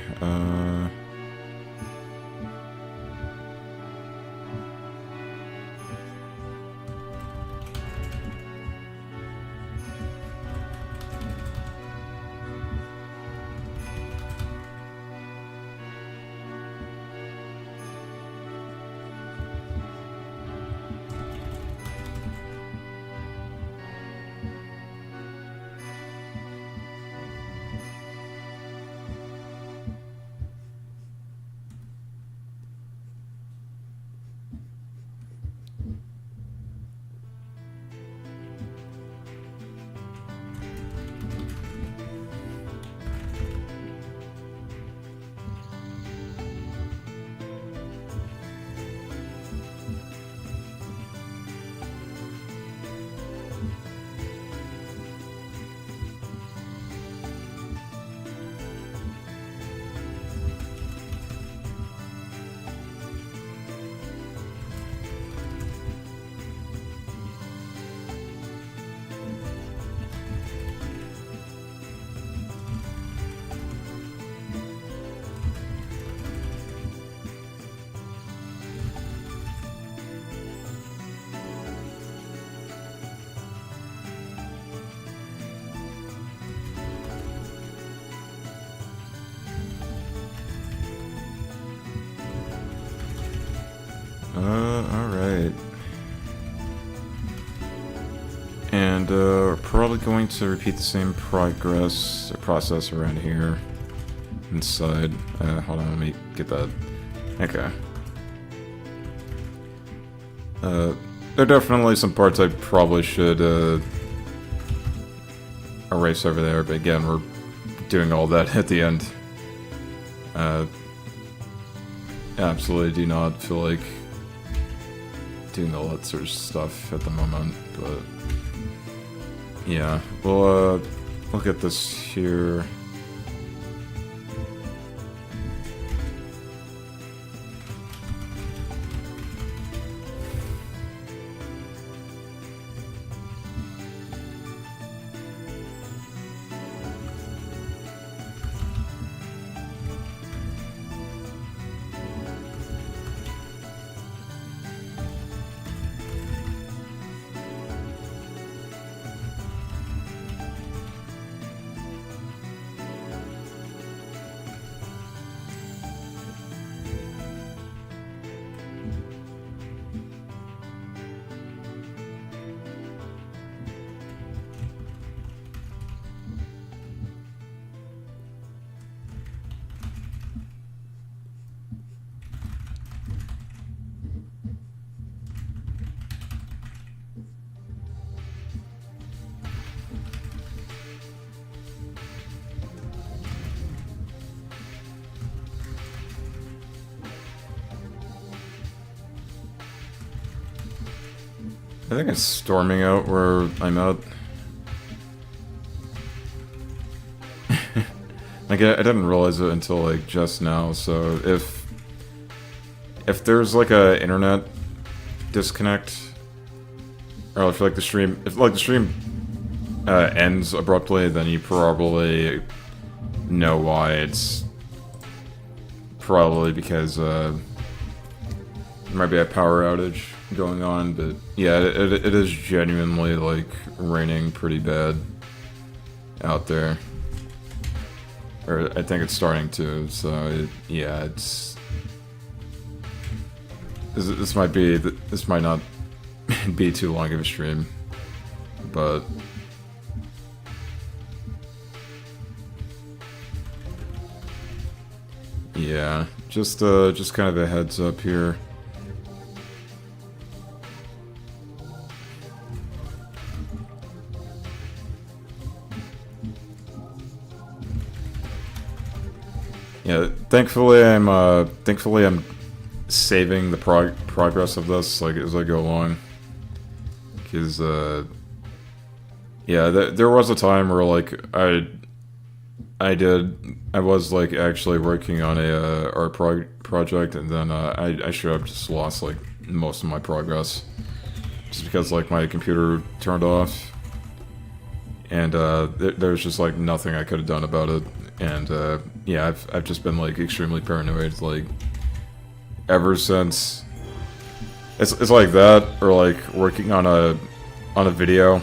Speaker 1: we're probably going to repeat the same process around here. Inside. Hold on, let me get that. Okay. There are definitely some parts I probably should erase over there, but again, we're doing all that at the end. Absolutely do not feel like doing all that sort of stuff at the moment, but yeah, we'll look at this here. I think it's storming out where I'm at. Like, I didn't realize it until, like, just now, so if there's, like, a internet disconnect, or if, like, the stream ends abruptly, then you probably know why. It's probably because, there might be a power outage going on, but yeah, it is genuinely, like, raining pretty bad out there. Or I think it's starting to, so yeah, it's... This might not be too long of a stream, but... Yeah, just kind of a heads up here. Yeah, thankfully I'm saving the progress of this, like, as I go along. Because, yeah, there was a time where, like, I was, like, actually working on a art project, and then, I should have just lost, like, most of my progress. Just because, like, my computer turned off. And, there's just, like, nothing I could have done about it. And, yeah, I've just been, like, extremely paranoid, like, ever since. It's like that, or, like, working on a video,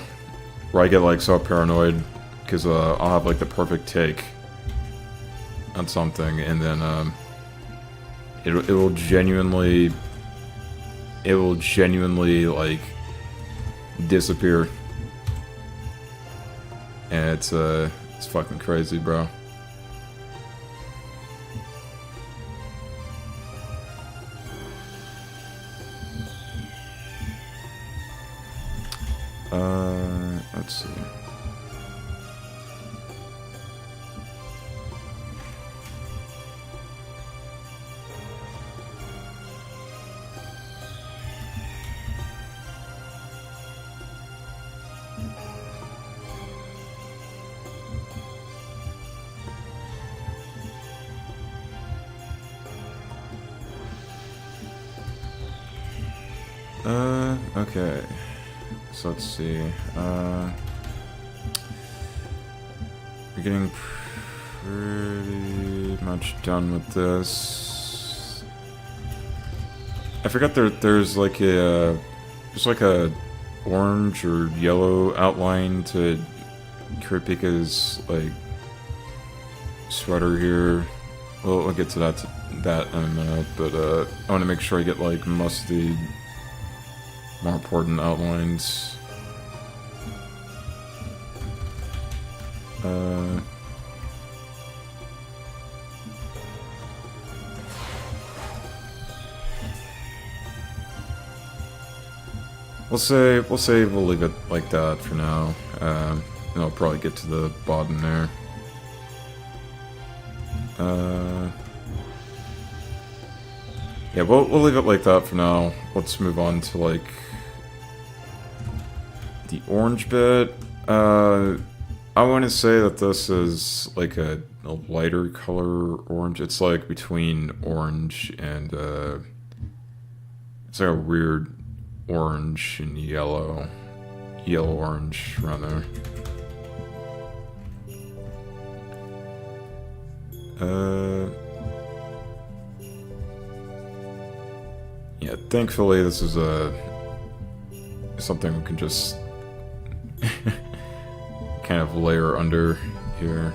Speaker 1: where I get, like, so paranoid, because, I'll have, like, the perfect take on something, and then, it will genuinely, like, disappear. And it's fucking crazy, bro. Let's see. Okay. So let's see. We're getting pretty much done with this. I forgot there's like a orange or yellow outline to Kurapika's, like, sweater here. We'll get to that in a minute, but I want to make sure I get, like, most of the more important outlines. Uh... we'll leave it like that for now. And I'll probably get to the bottom there. Yeah, we'll leave it like that for now. Let's move on to like the orange bit. I want to say that this is like a lighter color orange. It's like between orange and it's like a weird orange and yellow orange around there. Yeah, thankfully this is something we can just kind of layer under here.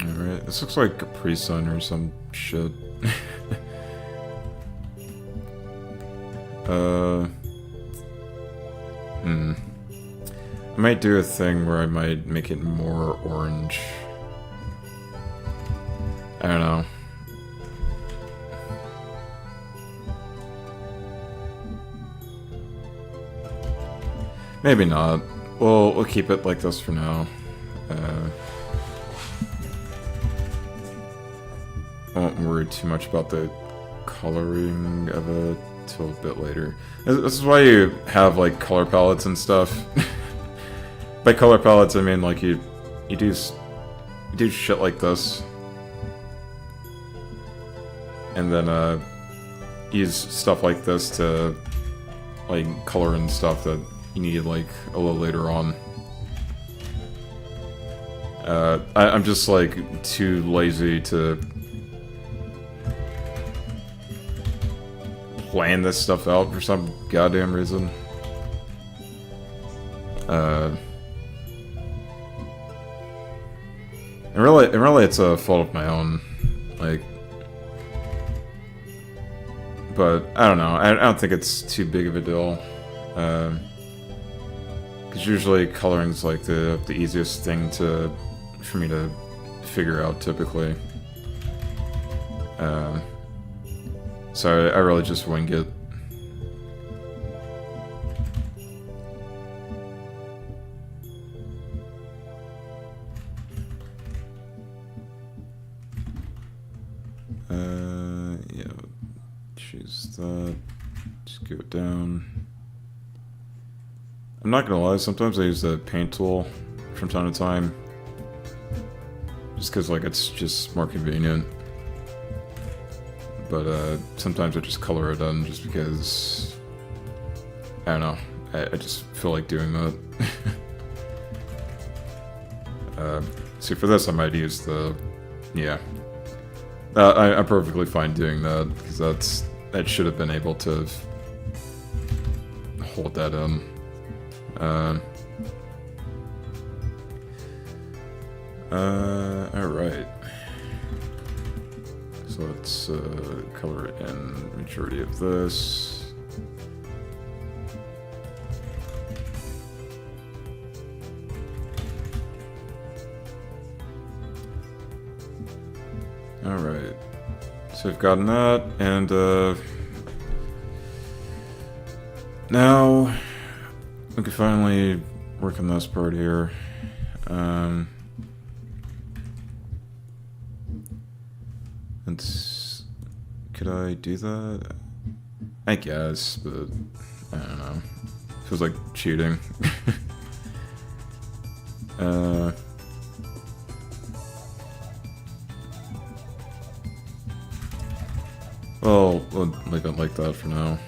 Speaker 1: Alright, this looks like Capri Sun or some shit. I might do a thing where I might make it more orange. I don't know. Maybe not. We'll keep it like this for now. I won't worry too much about the coloring of it till a bit later. This is why you have like color palettes and stuff. By color palettes, I mean like you do shit like this, and then use stuff like this to like color in stuff that you need like a little later on. I'm just like too lazy to plan this stuff out for some goddamn reason. And really it's a fault of my own, like, but I don't know, I don't think it's too big of a deal, because usually coloring's like the easiest thing for me to figure out typically, so I really just wing it. Yeah, choose that, just go down. I'm not gonna lie, sometimes I use the paint tool from time to time, just because like it's just more convenient. But sometimes I just color it in just because, I don't know, I just feel like doing that. See, for this I might use the, yeah. I'm perfectly fine doing that, because that should have been able to hold that in. Alright. So let's color in majority of this. Alright. So we've gotten that, and now we can finally work on this part here. Could I do that? I guess, but I don't know. Feels like cheating. Well, we'll leave it like that for now.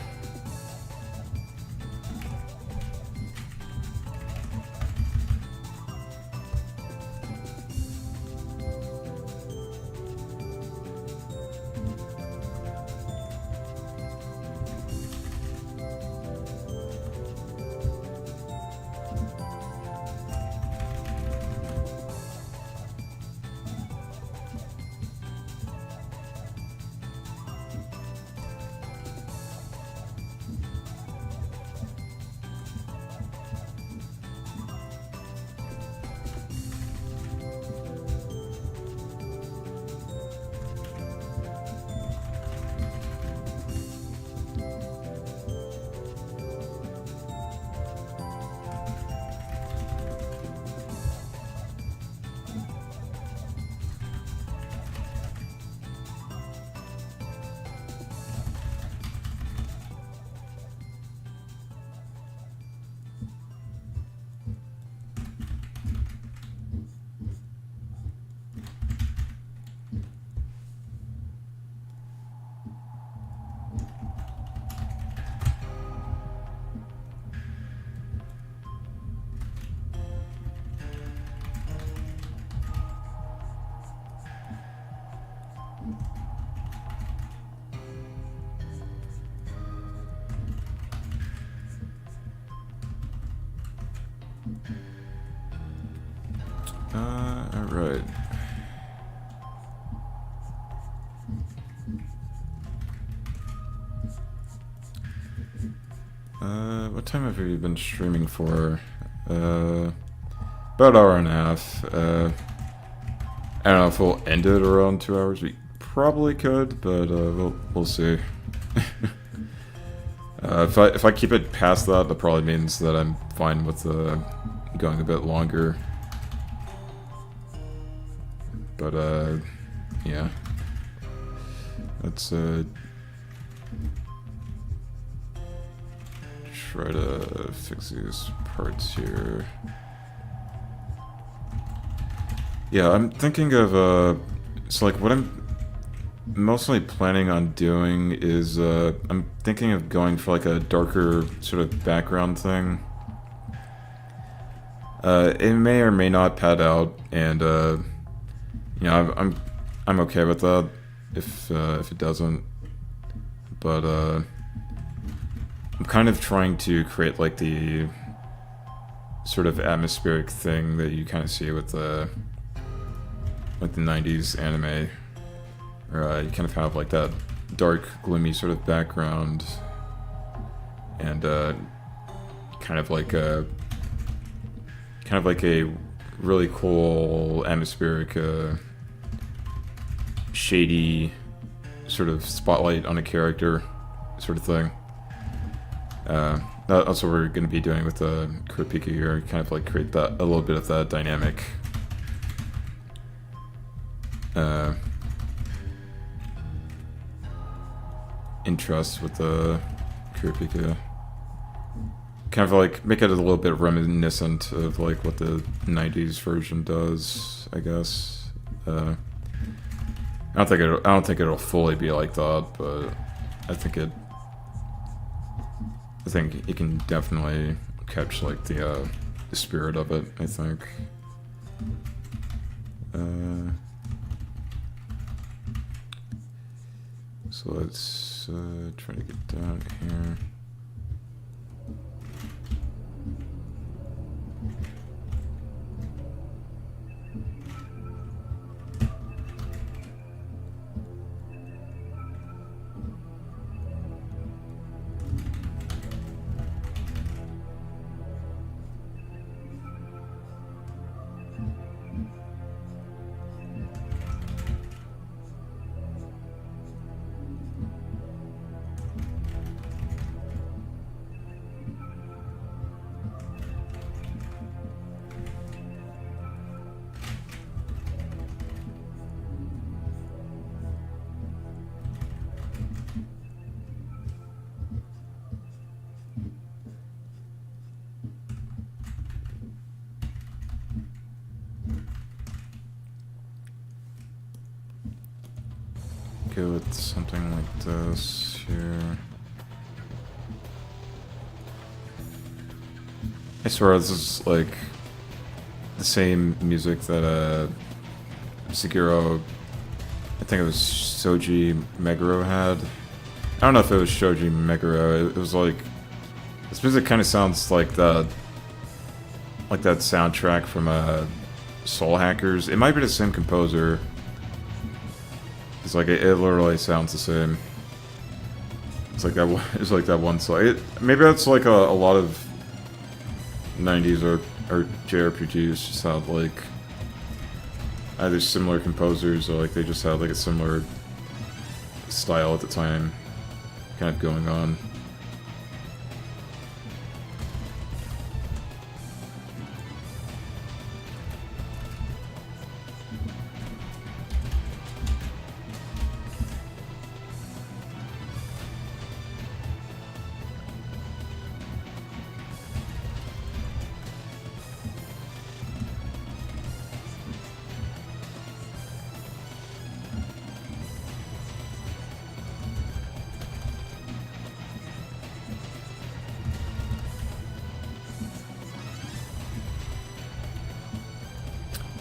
Speaker 1: Alright. What time have you been streaming for? About an hour and a half. I don't know if we'll end it around 2 hours. We probably could, but we'll see. If I keep it past that, that probably means that I'm fine with going a bit longer. But yeah, let's try to fix these parts here. Yeah, I'm thinking of so like what I'm mostly planning on doing is I'm thinking of going for like a darker sort of background thing. It may or may not pad out, and you know, I'm okay with that if it doesn't. But I'm kind of trying to create like the sort of atmospheric thing that you kind of see with the 90s anime, where you kind of have like that dark, gloomy sort of background, and kind of like a really cool atmospheric, shady sort of spotlight on a character sort of thing. That's what we're going to be doing with the Kurapika here, kind of like create that a little bit of that dynamic. Interest with the Kurapika. Kind of like make it a little bit reminiscent of like what the 90s version does, I guess. I don't think it'll fully be like that, but I think you can definitely catch like the spirit of it, I think. So let's try to get down here. go with something like this here. I swear this is like the same music that Sekiro, I think it was Shoji Meguro had. I don't know if it was Shoji Meguro. It was like, this music kind of sounds like that soundtrack from Soul Hackers. It might be the same composer. It's like it literally sounds the same. It's like that. It's like that one song. Maybe that's like a lot of 90s or JRPGs just have like either similar composers or like they just had like a similar style at the time kind of going on.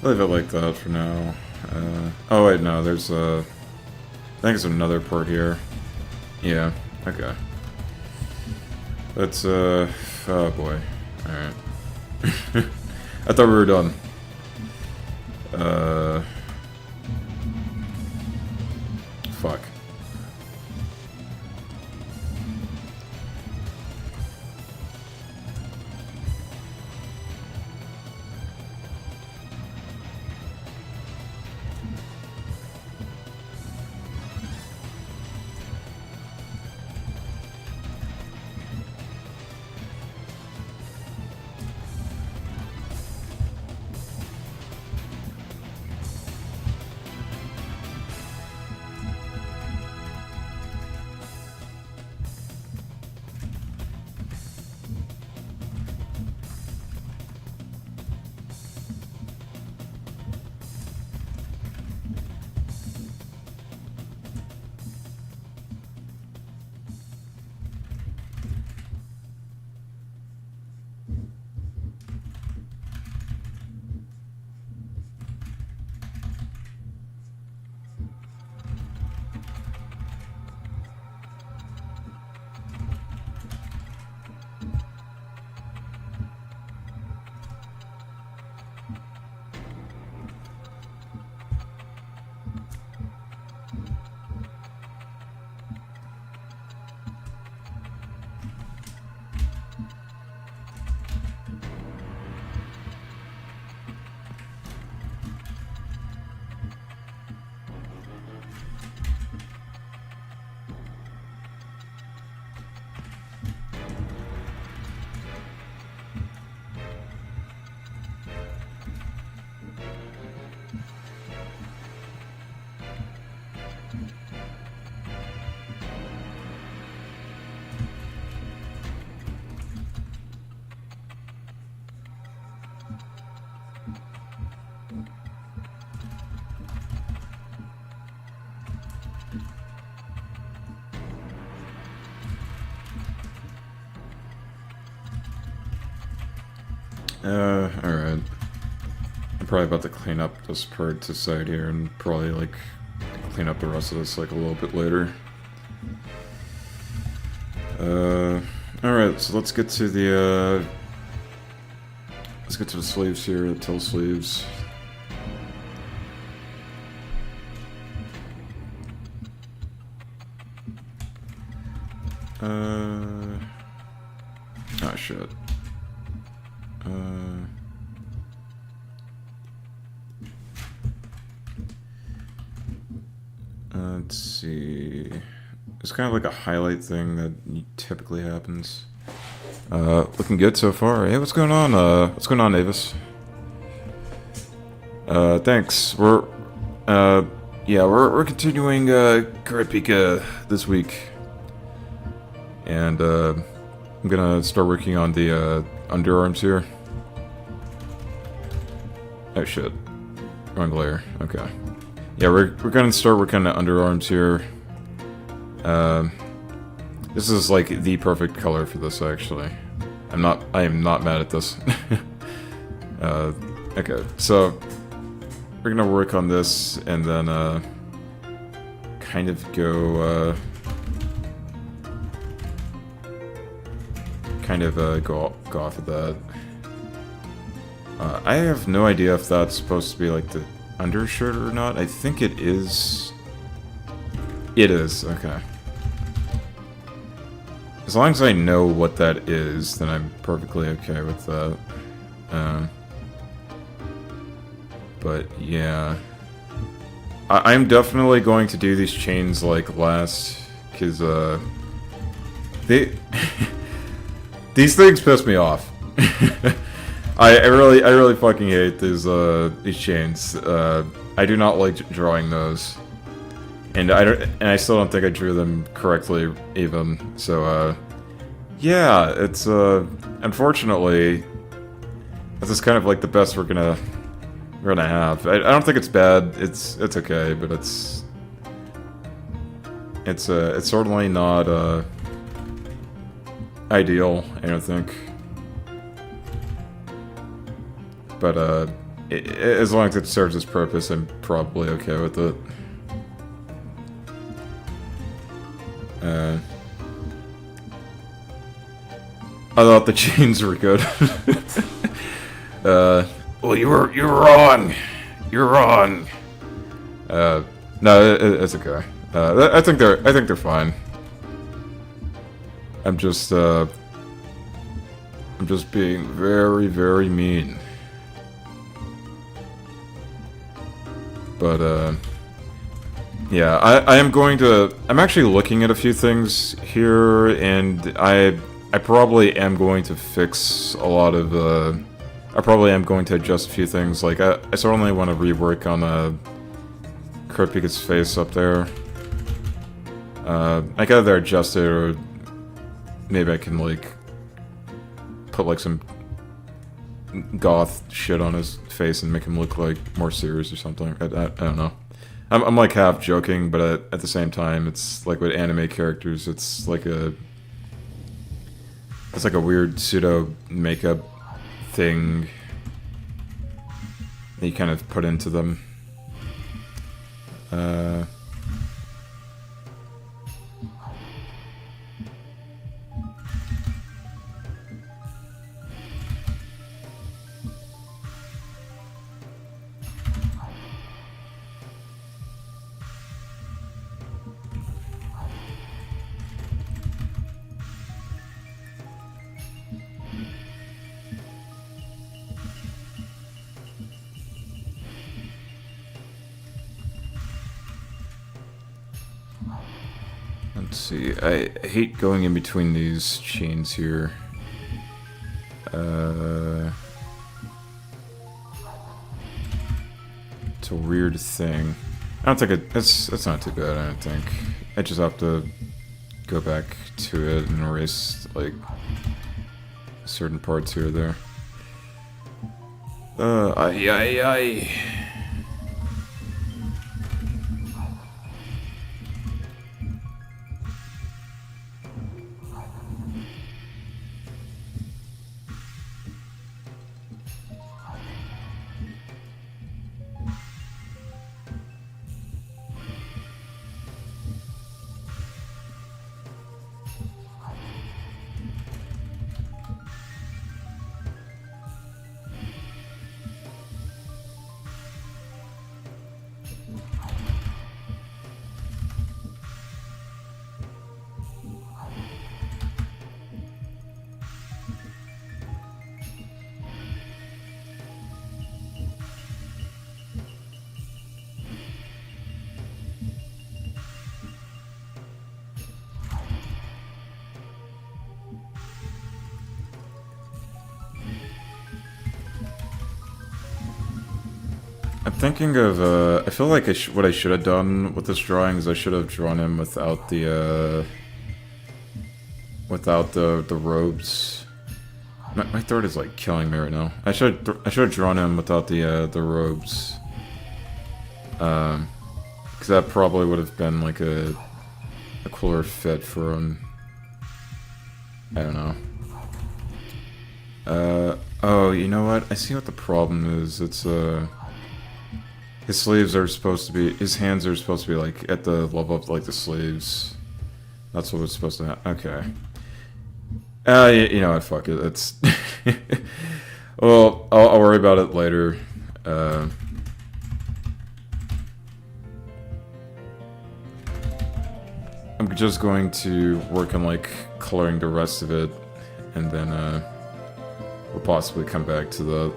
Speaker 1: I'll leave it like that for now. Oh wait, no, there's I think there's another port here. Yeah, okay. That's oh boy. Alright. I thought we were done. Fuck. Alright. I'm probably about to clean up this part to side here and probably, like, clean up the rest of this, like, a little bit later. Alright, so let's get to the, let's get to the sleeves here, the tail sleeves. Oh, shit. Let's see. It's kind of like a highlight thing that typically happens. Looking good so far. Hey, what's going on? What's going on, Avis? Thanks. Yeah, we're continuing Kurapika this week, and I'm gonna start working on the underarms here. Oh shit, wrong layer. Okay. Yeah, we're gonna start working on underarms here. This is like the perfect color for this, actually. I am not mad at this. Okay, so we're gonna work on this and then kind of go go off of that. I have no idea if that's supposed to be like the undershirt or not. I think it is. It is, okay. As long as I know what that is, then I'm perfectly okay with that. But yeah. I'm definitely going to do these chains like last, because they these things piss me off. I really fucking hate these chains. I do not like drawing those, and I still don't think I drew them correctly even. So yeah, it's unfortunately this is kind of like the best we're gonna have. I don't think it's bad. It's okay, but it's certainly not ideal, I don't think. But as long as it serves its purpose, I'm probably okay with it. I thought the chains were good. Well, you're wrong. You're wrong. No, it's okay. I think they're fine. I'm just being very, very mean. But yeah, I'm actually looking at a few things here, and I probably am going to fix a lot of I probably am going to adjust a few things. Like I certainly want to rework on Kurapika's face up there. I can either adjust it, or maybe I can like put like some goth shit on his face and make him look like more serious or something. I don't know. I'm like half joking, but at the same time, it's like with anime characters, it's like a weird pseudo makeup thing that you kind of put into them. Let's see, I hate going in between these chains here. It's a weird thing. I don't think it's not too bad, I don't think. I just have to go back to it and erase, like, certain parts here or there. Ay. I'm thinking of, I feel like what I should have done with this drawing is I should have drawn him without the robes. My throat is like killing me right now. I should have drawn him without the robes. Because that probably would have been like a cooler fit for him. I don't know. Oh, you know what? I see what the problem is. It's, his sleeves are supposed to be, his hands are supposed to be, like, at the level of, like, the sleeves. That's what it's supposed to have. Okay. You know what? Fuck it. It's... well, I'll worry about it later. I'm just going to work on, like, coloring the rest of it, and then, we'll possibly come back to that.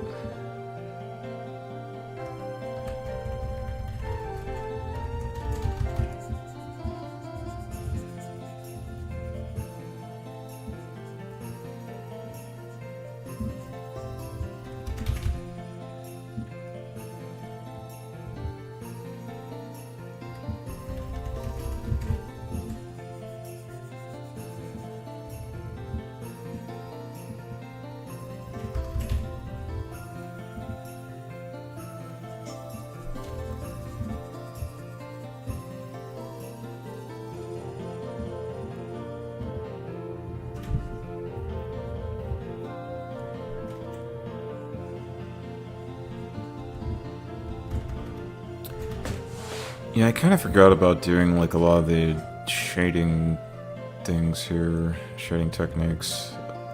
Speaker 1: Yeah, I kind of forgot about doing like a lot of the shading things here, shading techniques.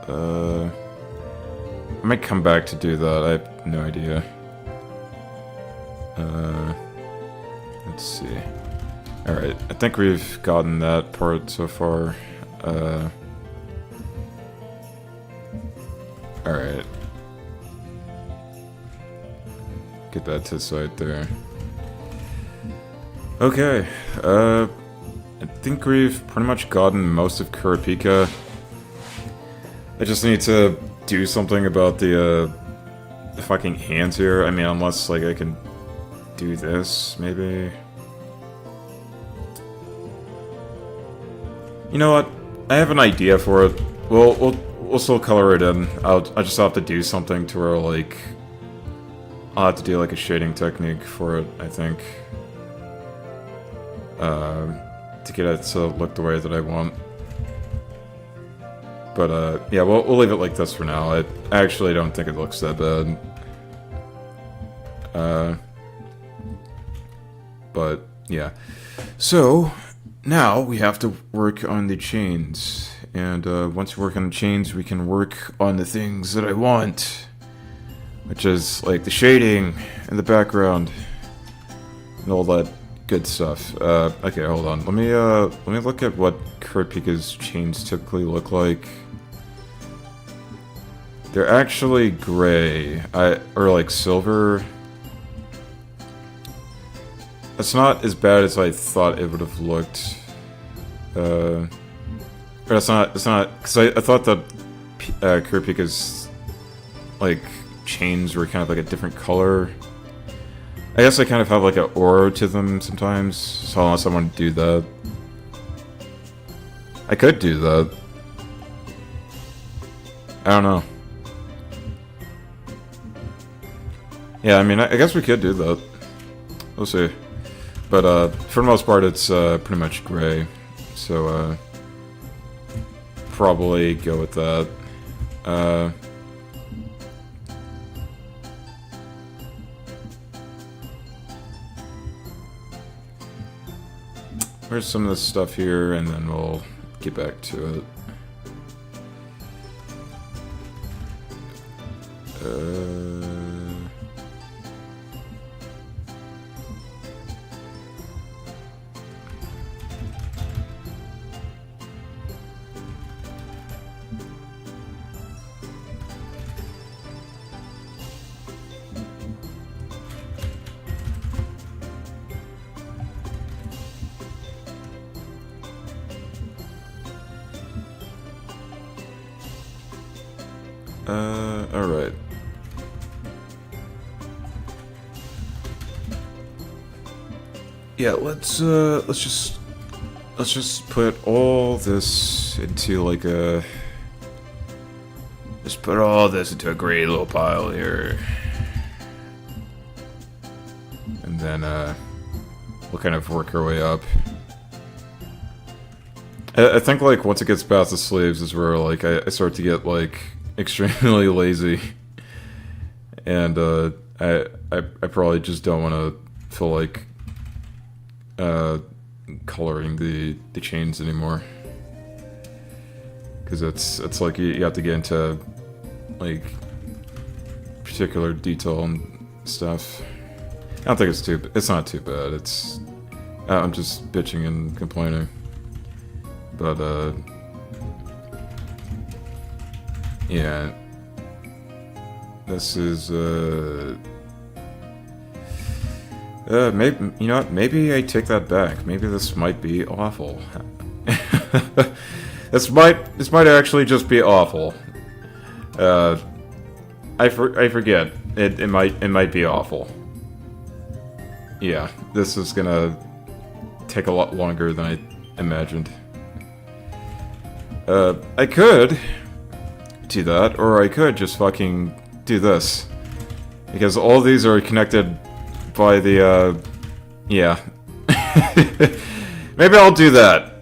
Speaker 1: I might come back to do that, I have no idea. Let's see. Alright, I think we've gotten that part so far. Alright. Get that to the side there. Okay, I think we've pretty much gotten most of Kurapika. I just need to do something about the fucking hands here. I mean, unless, like, I can do this, maybe? You know what? I have an idea for it. We'll still color it in. I'll just have to do something to where, like... I'll have to do, like, a shading technique for it, I think. To get it to look the way that I want. But, yeah, we'll leave it like this for now. I actually don't think it looks that bad. But, yeah. So, now we have to work on the chains. And, once we work on the chains, we can work on the things that I want. Which is, like, the shading and the background. And all that good stuff. Okay, hold on. Let me look at what Kurapika's chains typically look like. They're actually gray. Or like silver. It's not as bad as I thought it would have looked. Or it's not, because I thought that Kurapika's, like, chains were kind of like a different color. I guess they kind of have like an aura to them sometimes, so unless I want to do that. I could do that. I don't know. Yeah, I mean, I guess we could do that. We'll see. But, for the most part, it's, pretty much gray. So, probably go with that. Where's some of this stuff here, and then we'll get back to it. Alright. Yeah, let's just put all this into like a... Just put all this into a great little pile here. And then, we'll kind of work our way up. I think, like, once it gets past the sleeves is where, like, I start to get, like, extremely lazy. And, I probably just don't want to feel like, coloring the chains anymore. Because it's like you have to get into, like, particular detail and stuff. I don't think it's not too bad. I'm just bitching and complaining. But, yeah. This is, maybe, you know what, maybe I take that back. Maybe this might be awful. This might actually just be awful. I forget. It might be awful. Yeah, this is gonna take a lot longer than I imagined. I could do that, or I could just fucking do this. Because all these are connected by the, yeah. Maybe I'll do that.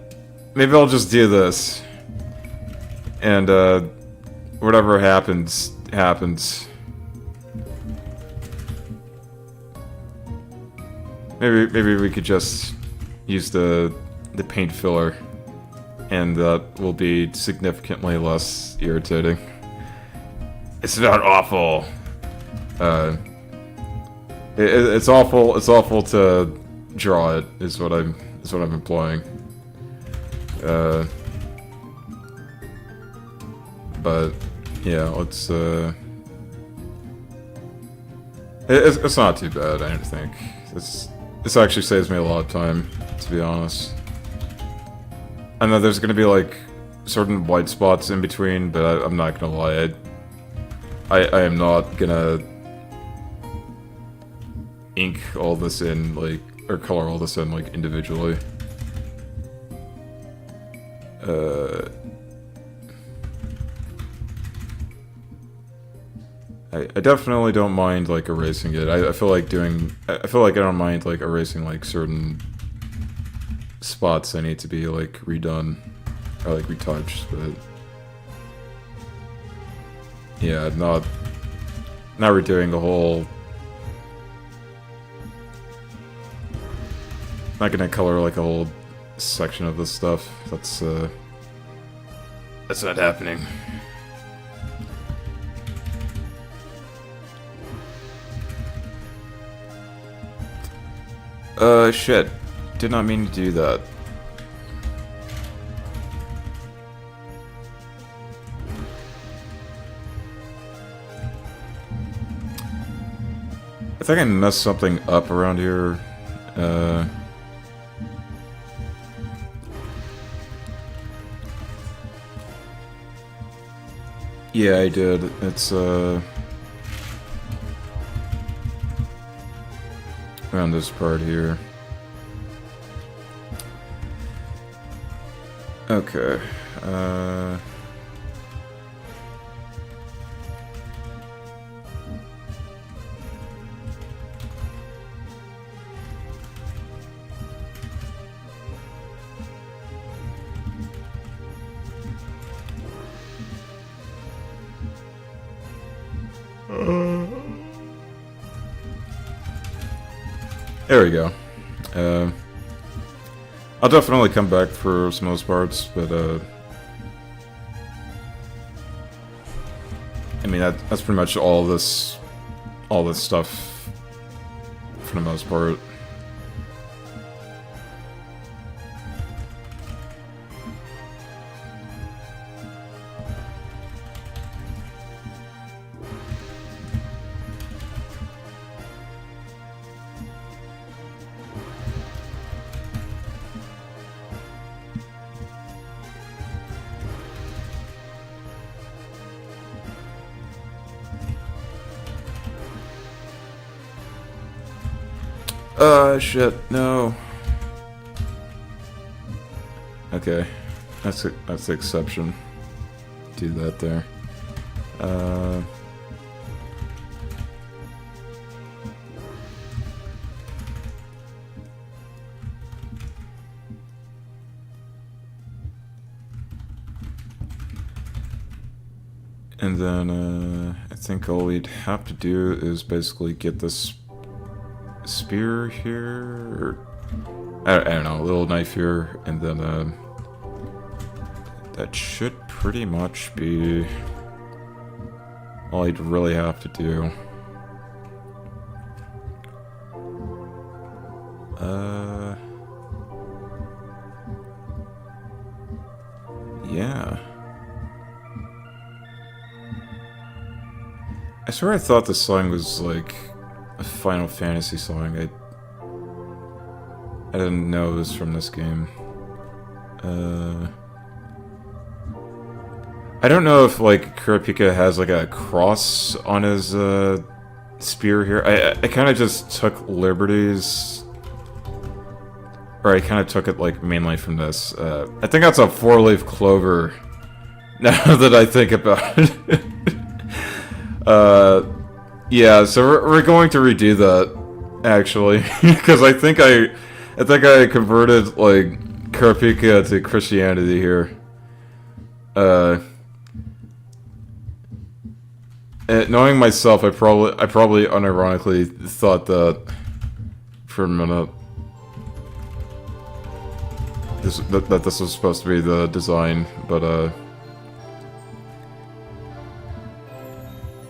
Speaker 1: Maybe I'll just do this. And, whatever happens, happens. Maybe we could just use the paint filler. And that will be significantly less irritating. It's not awful. It's awful. It's awful to draw it. Is what I'm implying. But yeah, let's. It's not too bad. I don't think. This actually saves me a lot of time, to be honest. I know there's gonna be like certain white spots in between, but I'm not gonna lie. I am not gonna ink all this in, like, or color all this in, like, individually. I definitely don't mind, like, erasing it. I feel like I don't mind, like, erasing, like, certain spots I need to be, like, redone or, like, retouched, but yeah, not redoing the whole. Not gonna color like a whole section of this stuff. That's not happening. Shit. Did not mean to do that. I think I messed something up around here. Yeah, I did. It's, around this part here. Okay, there we go. I'll definitely come back for some of those parts, but I mean that's pretty much all this stuff for the most part. Shit, no. Okay, that's the exception. Do that there. And then, I think all we'd have to do is basically get this spear here, or I don't know, a little knife here, and then, that should pretty much be all I'd really have to do. Yeah. I swear I thought this song was like a Final Fantasy song. I didn't know it was from this game. I don't know if like Kurapika has like a cross on his spear here. I kind of just took liberties, or I kind of took it like mainly from this. I think that's a 4-leaf clover. Now that I think about it. Yeah, so we're going to redo that, actually, because I think I converted like Kurapika to Christianity here. Knowing myself, I probably unironically thought that for a minute. That this was supposed to be the design, but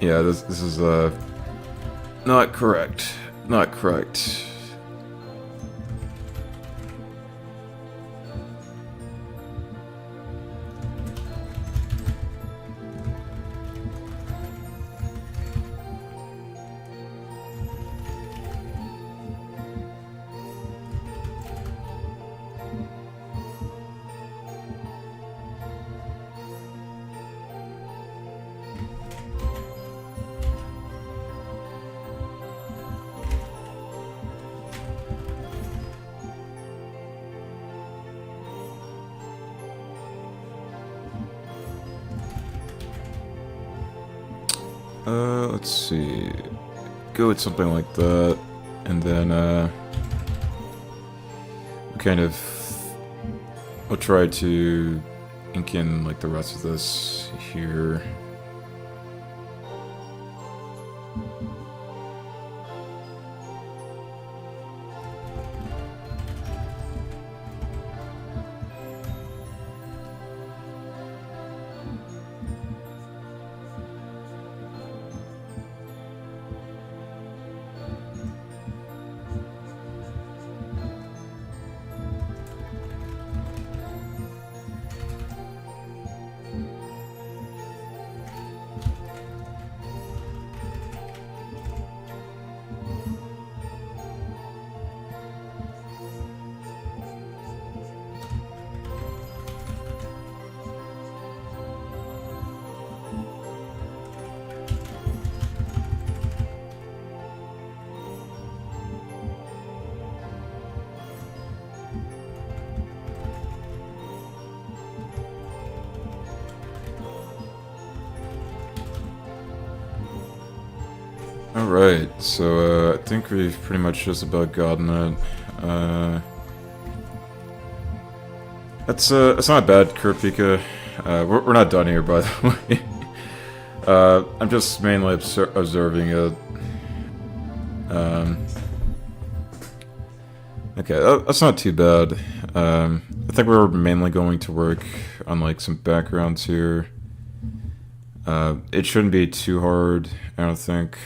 Speaker 1: yeah, this is not correct. Not correct. Let's see. Go with something like that, and then we'll try to ink in like the rest of this here. Alright, so I think we've pretty much just about gotten it. That's not bad, Kurapika. We're not done here, by the way. I'm just mainly observing it. Okay, that's not too bad. I think we're mainly going to work on like some backgrounds here. It shouldn't be too hard, I don't think.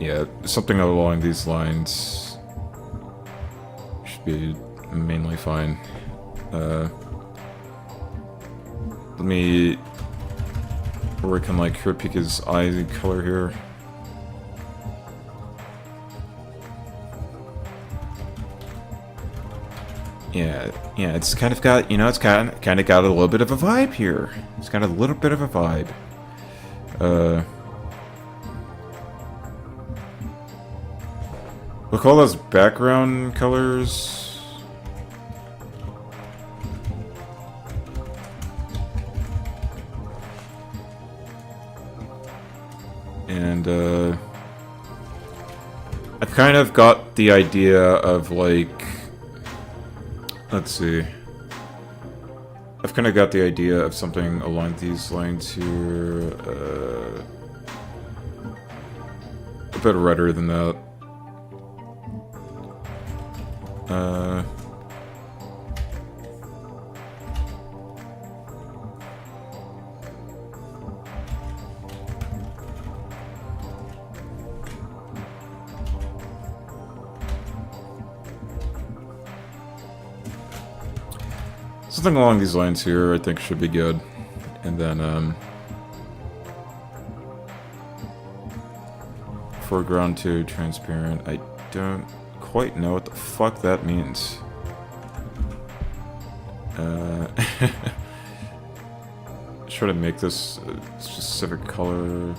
Speaker 1: Yeah, something along these lines should be mainly fine. Let me work on like Kurapika's eye color here. Yeah, it's kind of got, it's kind of got a little bit of a vibe here. It's got a little bit of a vibe. Look, all those background colors. And, I've kind of got the idea of, like, let's see. I've kind of got the idea of something along these lines here. A bit redder than that. Something along these lines here I think should be good. And then, foreground to transparent. I don't quite know what the fuck that means. Try to make this a specific color.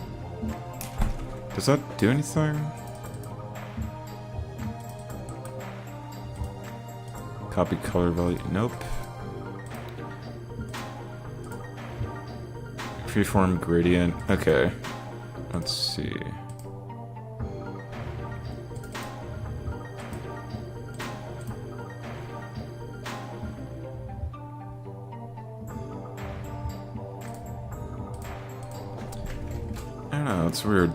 Speaker 1: Does that do anything? Copy color value. Nope. Freeform gradient. Okay. Let's see. I don't know, it's weird.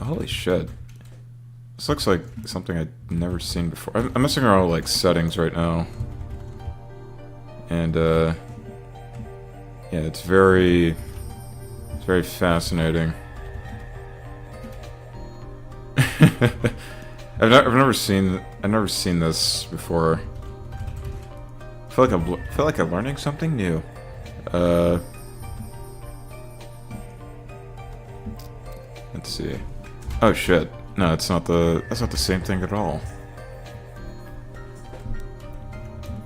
Speaker 1: Holy shit. This looks like something I've never seen before. I'm messing around with like settings right now. And yeah, it's very fascinating. I've never seen this before. I feel like I'm learning something new. Let's see. Oh shit. No, that's not the same thing at all.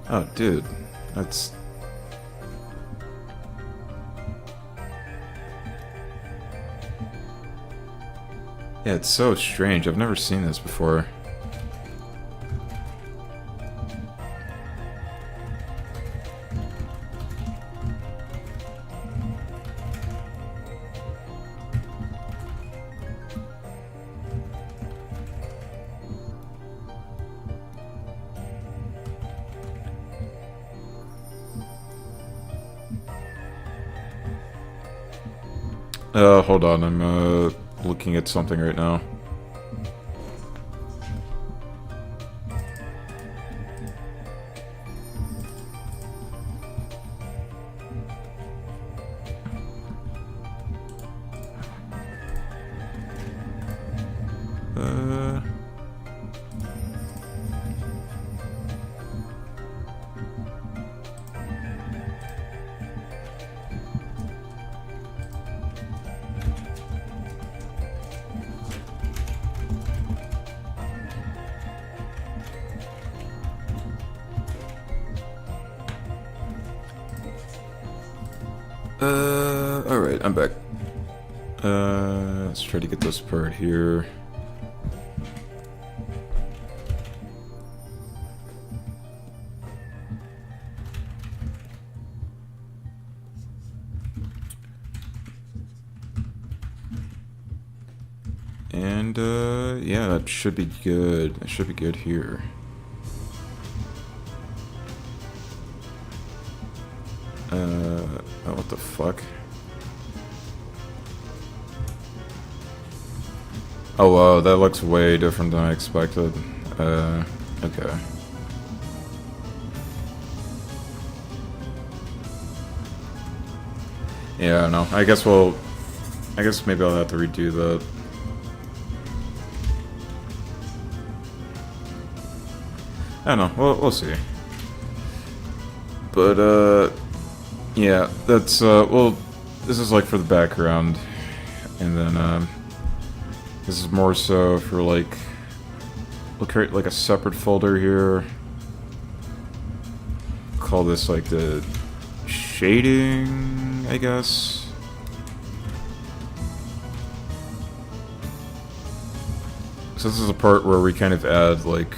Speaker 1: Oh dude. That's yeah, it's so strange. I've never seen this before. Hold on, I'm looking at something right now. Alright, I'm back. Let's try to get this part here. And, yeah, that should be good. That should be good here. Oh, what the fuck? Oh wow, that looks way different than I expected. Okay. Yeah, no, I guess maybe I'll have to redo that. I don't know, we'll see. But, yeah, that's, well, this is like for the background, and then, this is more so for, like, we'll create, like, a separate folder here. Call this, like, the shading, I guess. So this is a part where we kind of add, like,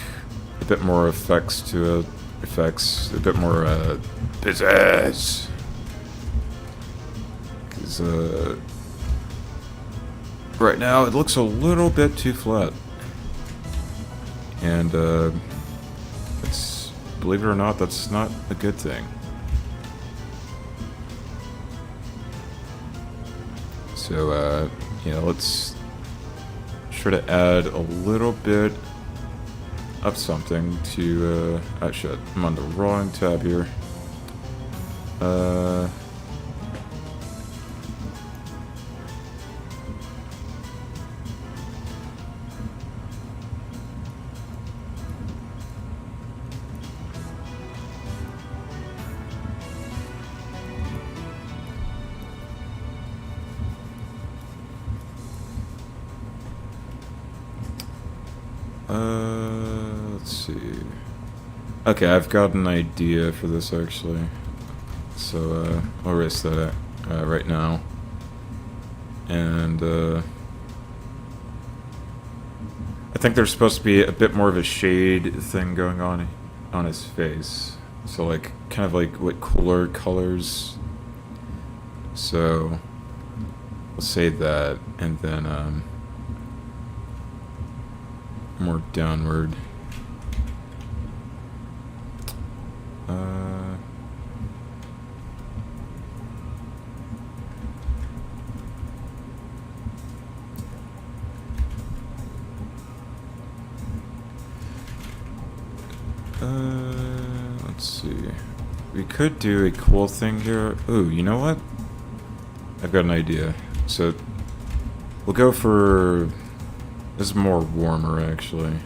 Speaker 1: a bit more effects to it. A bit more, pizzazz. Because, right now it looks a little bit too flat. And, it's, believe it or not, that's not a good thing. So, yeah, let's try to add a little bit of something to, oh shit, I'm on the wrong tab here. Let's see. Okay, I've got an idea for this actually. So, I'll erase that right now. And, I think there's supposed to be a bit more of a shade thing going on his face. So, like, kind of like with cooler colors. So, we'll say that, and then, more downward. Let's see. We could do a cool thing here. Ooh, you know what? I've got an idea. So, we'll go for... This is more warmer, actually.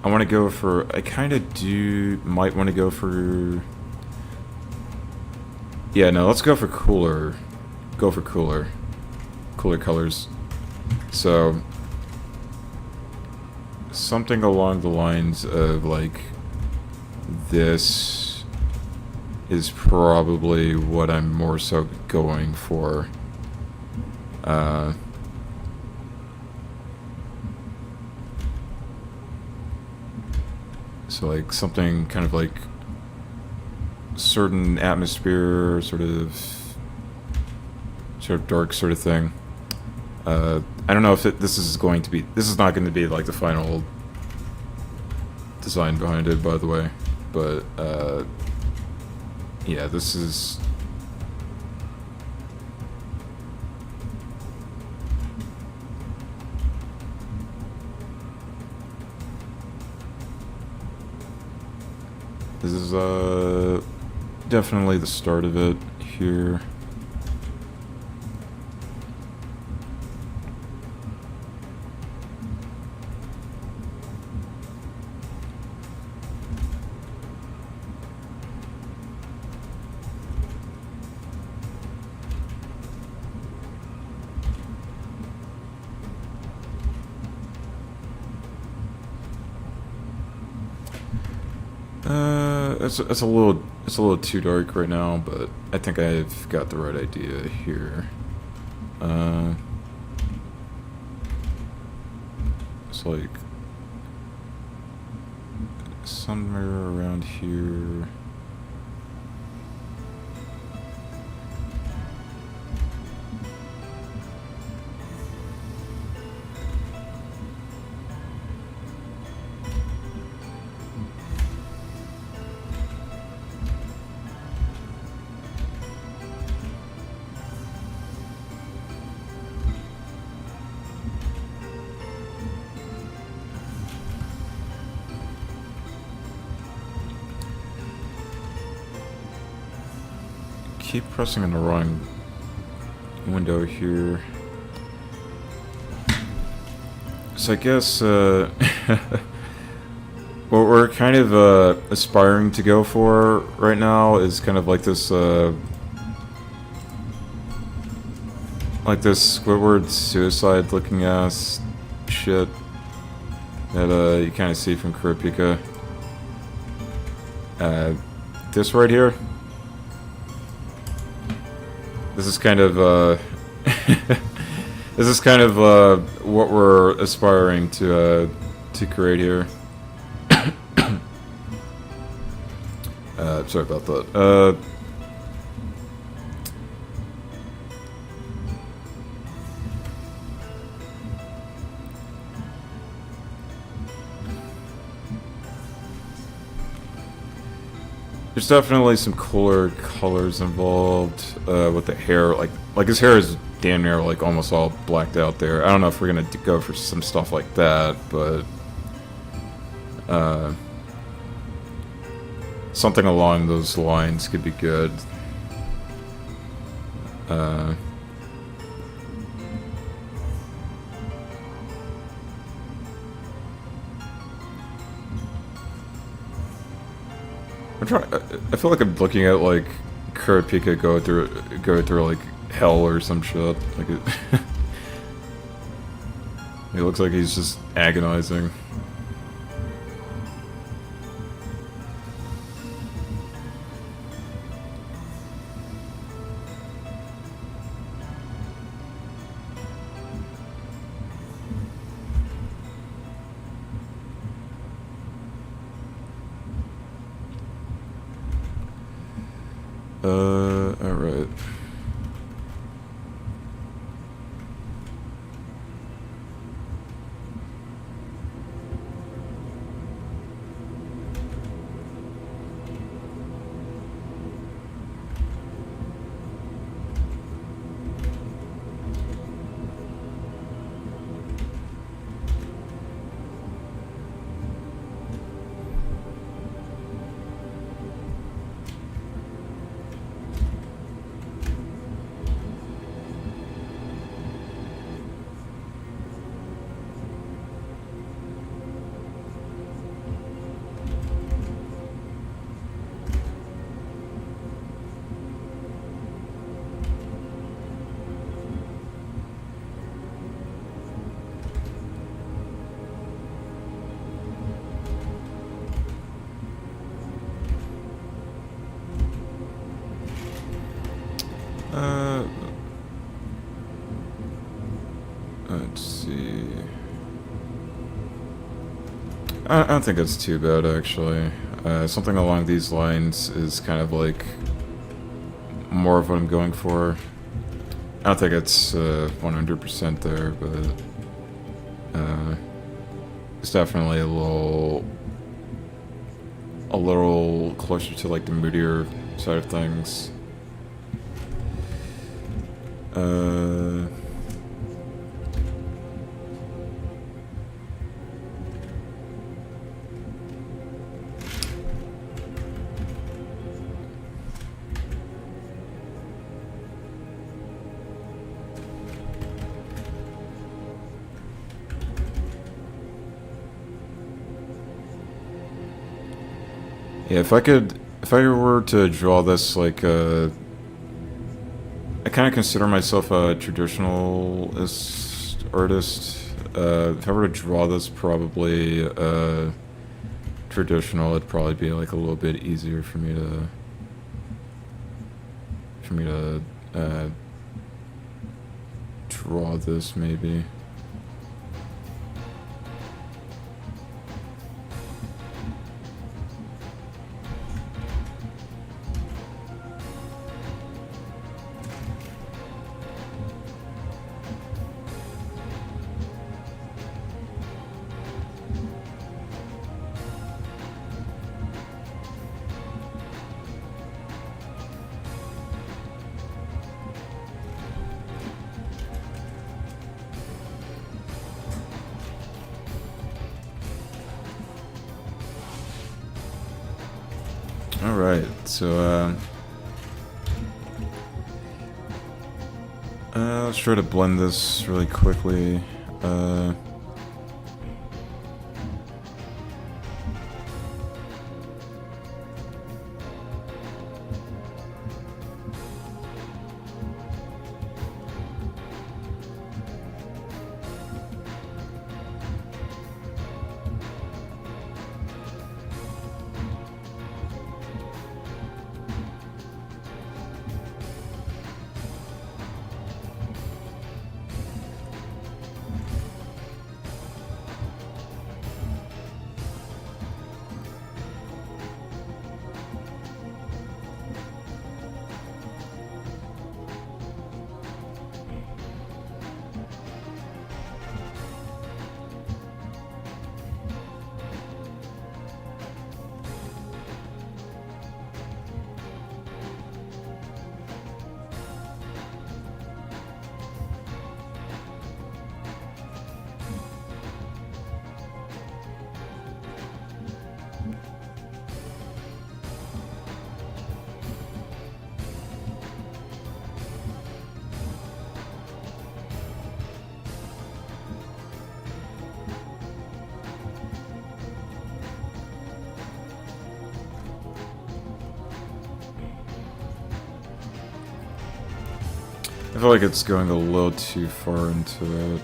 Speaker 1: I want to go for... I kind of do... Might want to go for... Yeah, no, let's go for cooler. Go for cooler. Cooler colors. So... Something along the lines of, like... This... is probably what I'm more so going for. So like something kind of like certain atmosphere, sort of dark sort of thing. I don't know if this is going to be, this is not going to be like the final design behind it, by the way, but yeah, this is... This is definitely the start of it here. It's a little too dark right now, but I think I've got the right idea here. It's like somewhere around here. Keep pressing on the wrong window here. So I guess what we're kind of aspiring to go for right now is kind of like this Squidward suicide looking ass shit that you kind of see from Kurapika. This right here. This is kind of this is kind of what we're aspiring to create here. Sorry about that. there's definitely some cooler colors involved with the hair. Like his hair is damn near like almost all blacked out there. I don't know if we're gonna go for some stuff like that, but something along those lines could be good. I feel like I'm looking at like Kurapika go through like hell or some shit. Like it, it looks like he's just agonizing. Alright. Let's see. I don't think it's too bad, actually. Something along these lines is kind of like more of what I'm going for. I don't think it's 100% there, but it's definitely a little closer to like the moodier side of things. Yeah, if I were to draw this like I kind of consider myself a traditionalist artist. If I were to draw this probably traditional, it'd probably be like a little bit easier for me to draw this maybe. Alright, so let's try to blend this really quickly. I feel like it's going a little too far into it.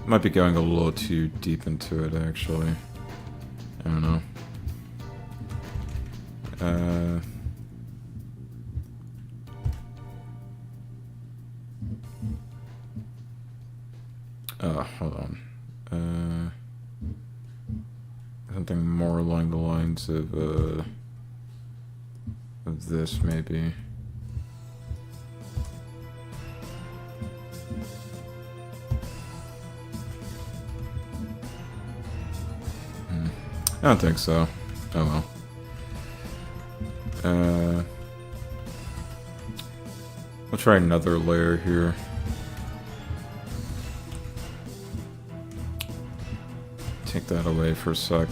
Speaker 1: Might be going a little too deep into it, actually. I don't know. Hold on. Something more along the lines of this, maybe. I don't think so. Oh well. We'll try another layer here. Take that away for a sec.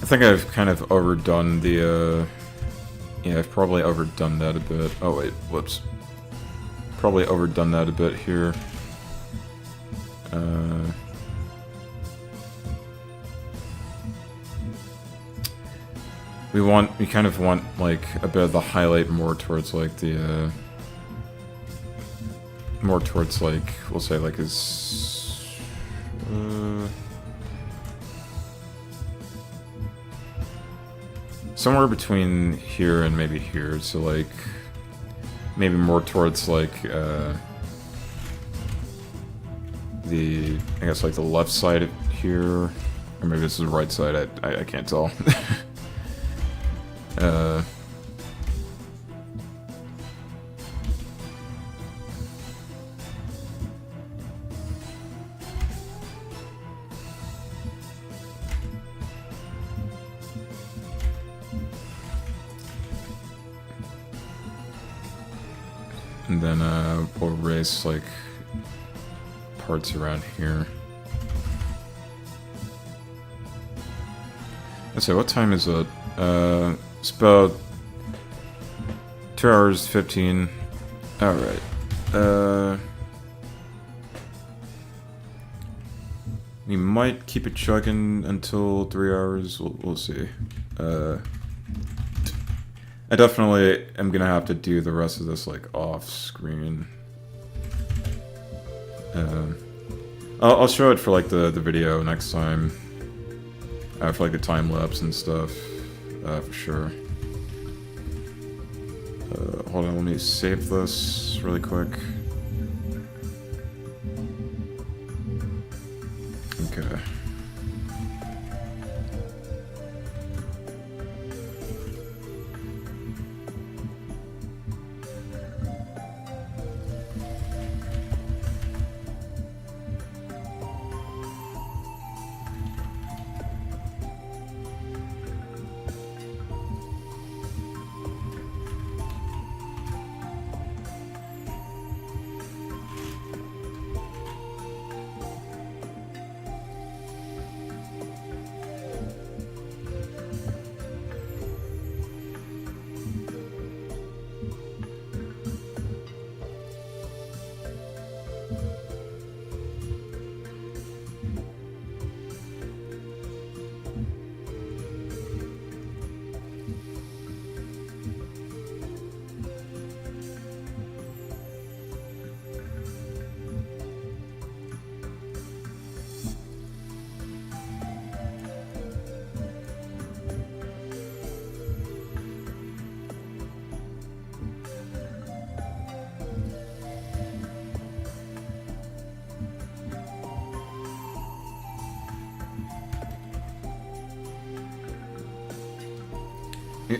Speaker 1: I think I've kind of overdone the, yeah, I've probably overdone that a bit. Oh wait, whoops. Probably overdone that a bit here. We kind of want, like, a bit of the highlight more towards, like, the, more towards, like, we'll say, like, his, somewhere between here and maybe here, so, like, maybe more towards, like, the, I guess, like, the left side here, or maybe this is the right side, I can't tell. And then, we'll erase, like, parts around here. Let's see, what time is it? It's about 2 hours 15. Alright. We might keep it chugging until 3 hours. We'll see. I definitely am gonna have to do the rest of this, like, off screen. I'll show it for, like, the video next time. For, like, the time lapse and stuff. For sure. Hold on, let me save this really quick. Okay.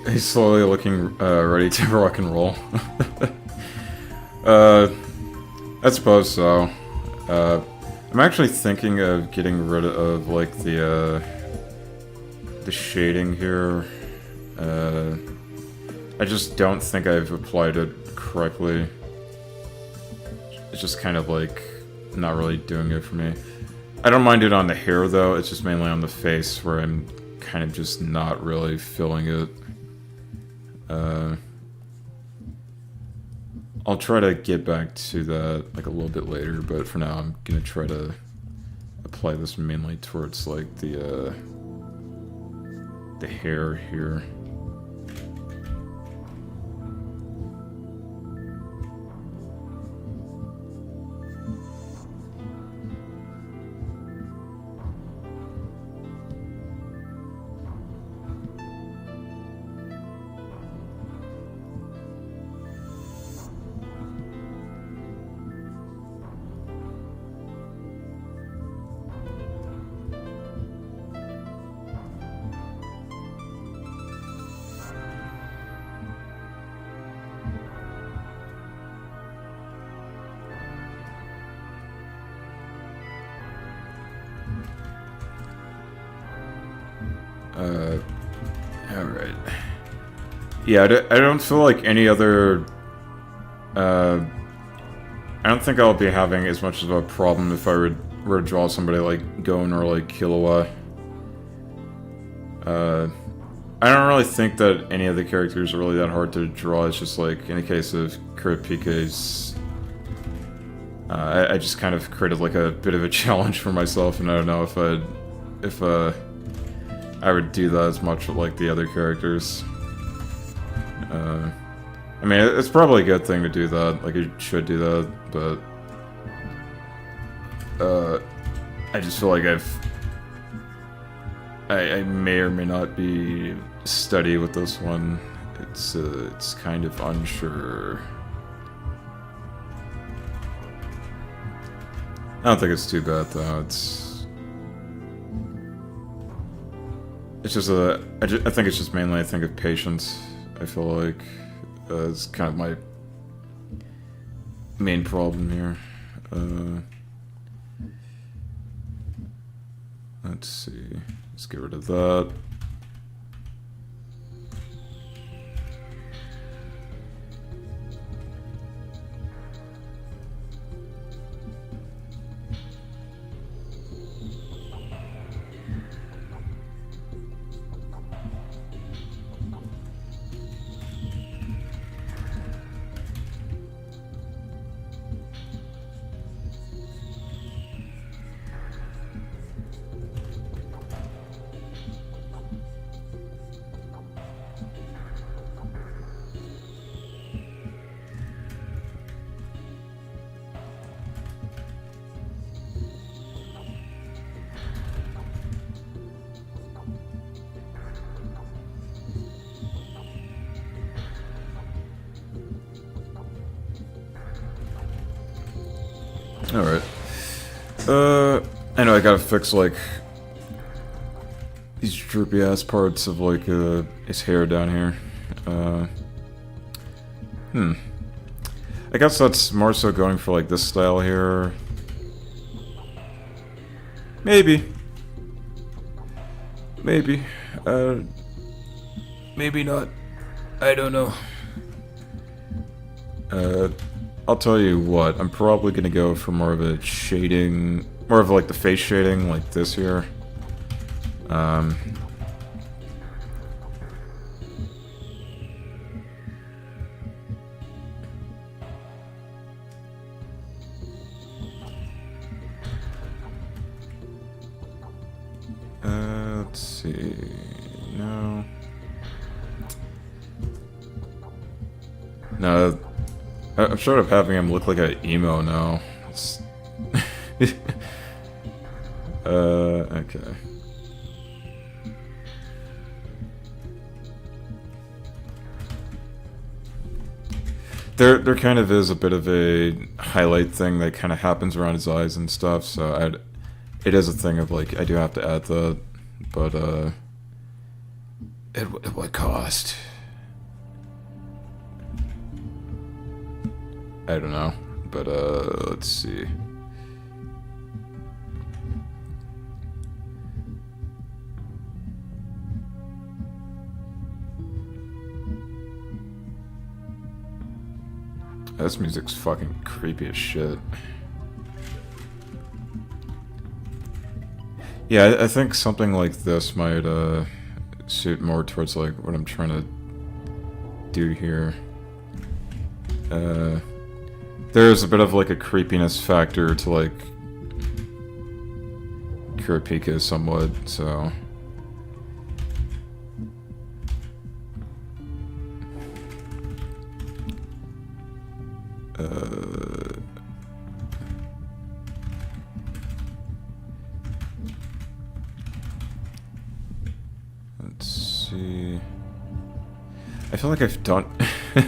Speaker 1: He's slowly looking ready to rock and roll. I suppose so. I'm actually thinking of getting rid of, like, the shading here. I just don't think I've applied it correctly. It's just kind of, like, not really doing it for me. I don't mind it on the hair, though. It's just mainly on the face where I'm kind of just not really feeling it. Uh, I'll try to get back to that like a little bit later, but for now I'm gonna try to apply this mainly towards like the hair here. Alright. Yeah, I don't feel like any other... I don't think I'll be having as much of a problem if I were to draw somebody like Gon or like Killua. I don't really think that any of the characters are really that hard to draw. It's just like, in the case of Kurapika's... I just kind of created like a bit of a challenge for myself, and I don't know if I would do that as much with like the other characters. I mean, it's probably a good thing to do that, like you should do that, but I just feel like I may or may not be steady with this one. It's kind of unsure. I don't think it's too bad though. It's just I think it's just mainly a thing of patience. I feel like it's kind of my main problem here. Let's see. Let's get rid of that. Alright. I know I gotta fix, like, these droopy ass parts of, like, his hair down here. I guess that's more so going for, like, this style here. Maybe. Maybe. Maybe not. I don't know. I'll tell you what, I'm probably gonna go for more of a shading, more of like the face shading, like this here. Let's see, no. No. I'm sort of having him look like an emo now. It's okay. There kind of is a bit of a highlight thing that kind of happens around his eyes and stuff, so it is a thing of like, I do have to add that, but at what cost? I don't know, but let's see. This music's fucking creepy as shit. Yeah, I think something like this might suit more towards like what I'm trying to do here. There's a bit of like a creepiness factor to like Kurapika somewhat, so let's see. I feel like I've done I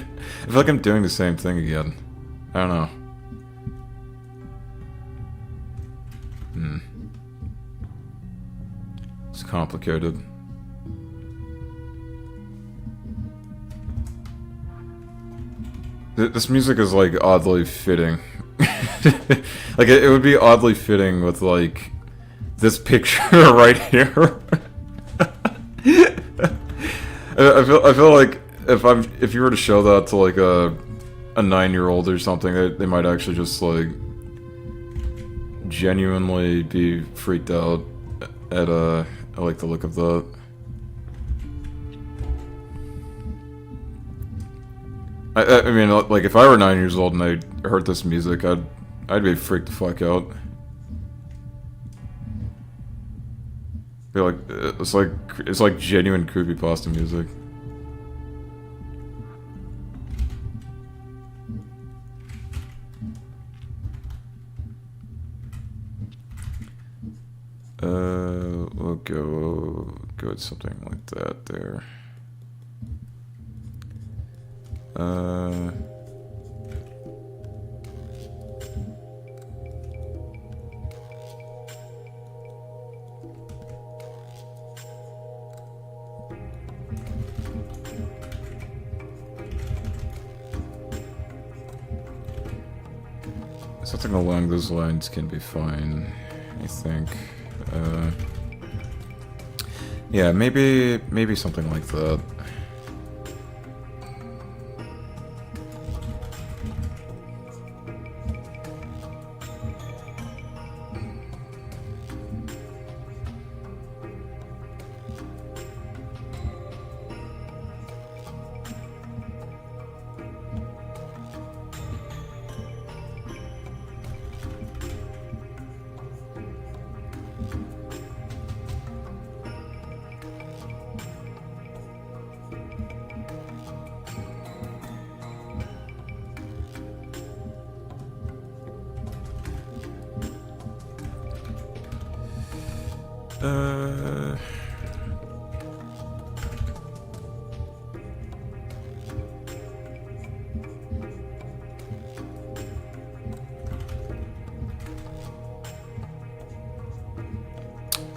Speaker 1: feel like I'm doing the same thing again. I don't know. It's complicated. This music is like oddly fitting. Like it would be oddly fitting with like this picture right here. I feel like if you were to show that to like a 9-year-old or something, they might actually just like genuinely be freaked out at I like the look of that. I mean, like if I were 9 years old and I heard this music, I'd be freaked the fuck out. Be like it's like genuine creepypasta music. We'll go with something like that there. Something along those lines can be fine, I think. Yeah, maybe something like that.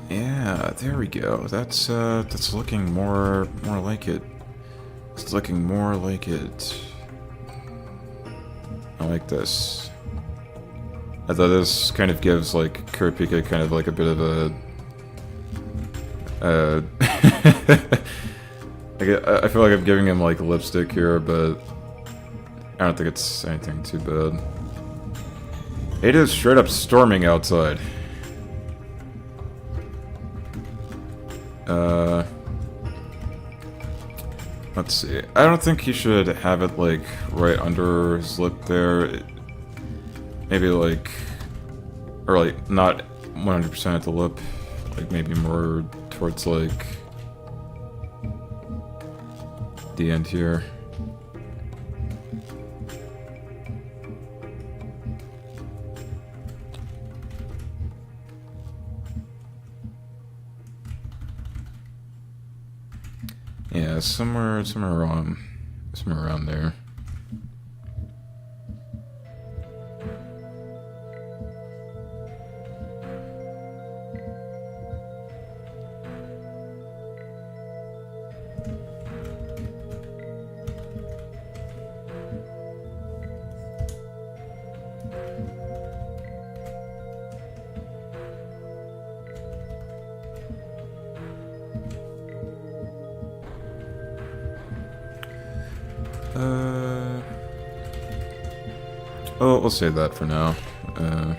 Speaker 1: Yeah, there we go. That's looking more like it. It's looking more like it. I like this. I thought this kind of gives like Kurapika kind of like a bit of a I feel like I'm giving him like lipstick here, but I don't think it's anything too bad. It is straight up storming outside. Let's see. I don't think he should have it like right under his lip there. Maybe like, or like not 100% at the lip. Like maybe more towards like the end here. Yeah, somewhere around there. Oh, we'll save that for now. And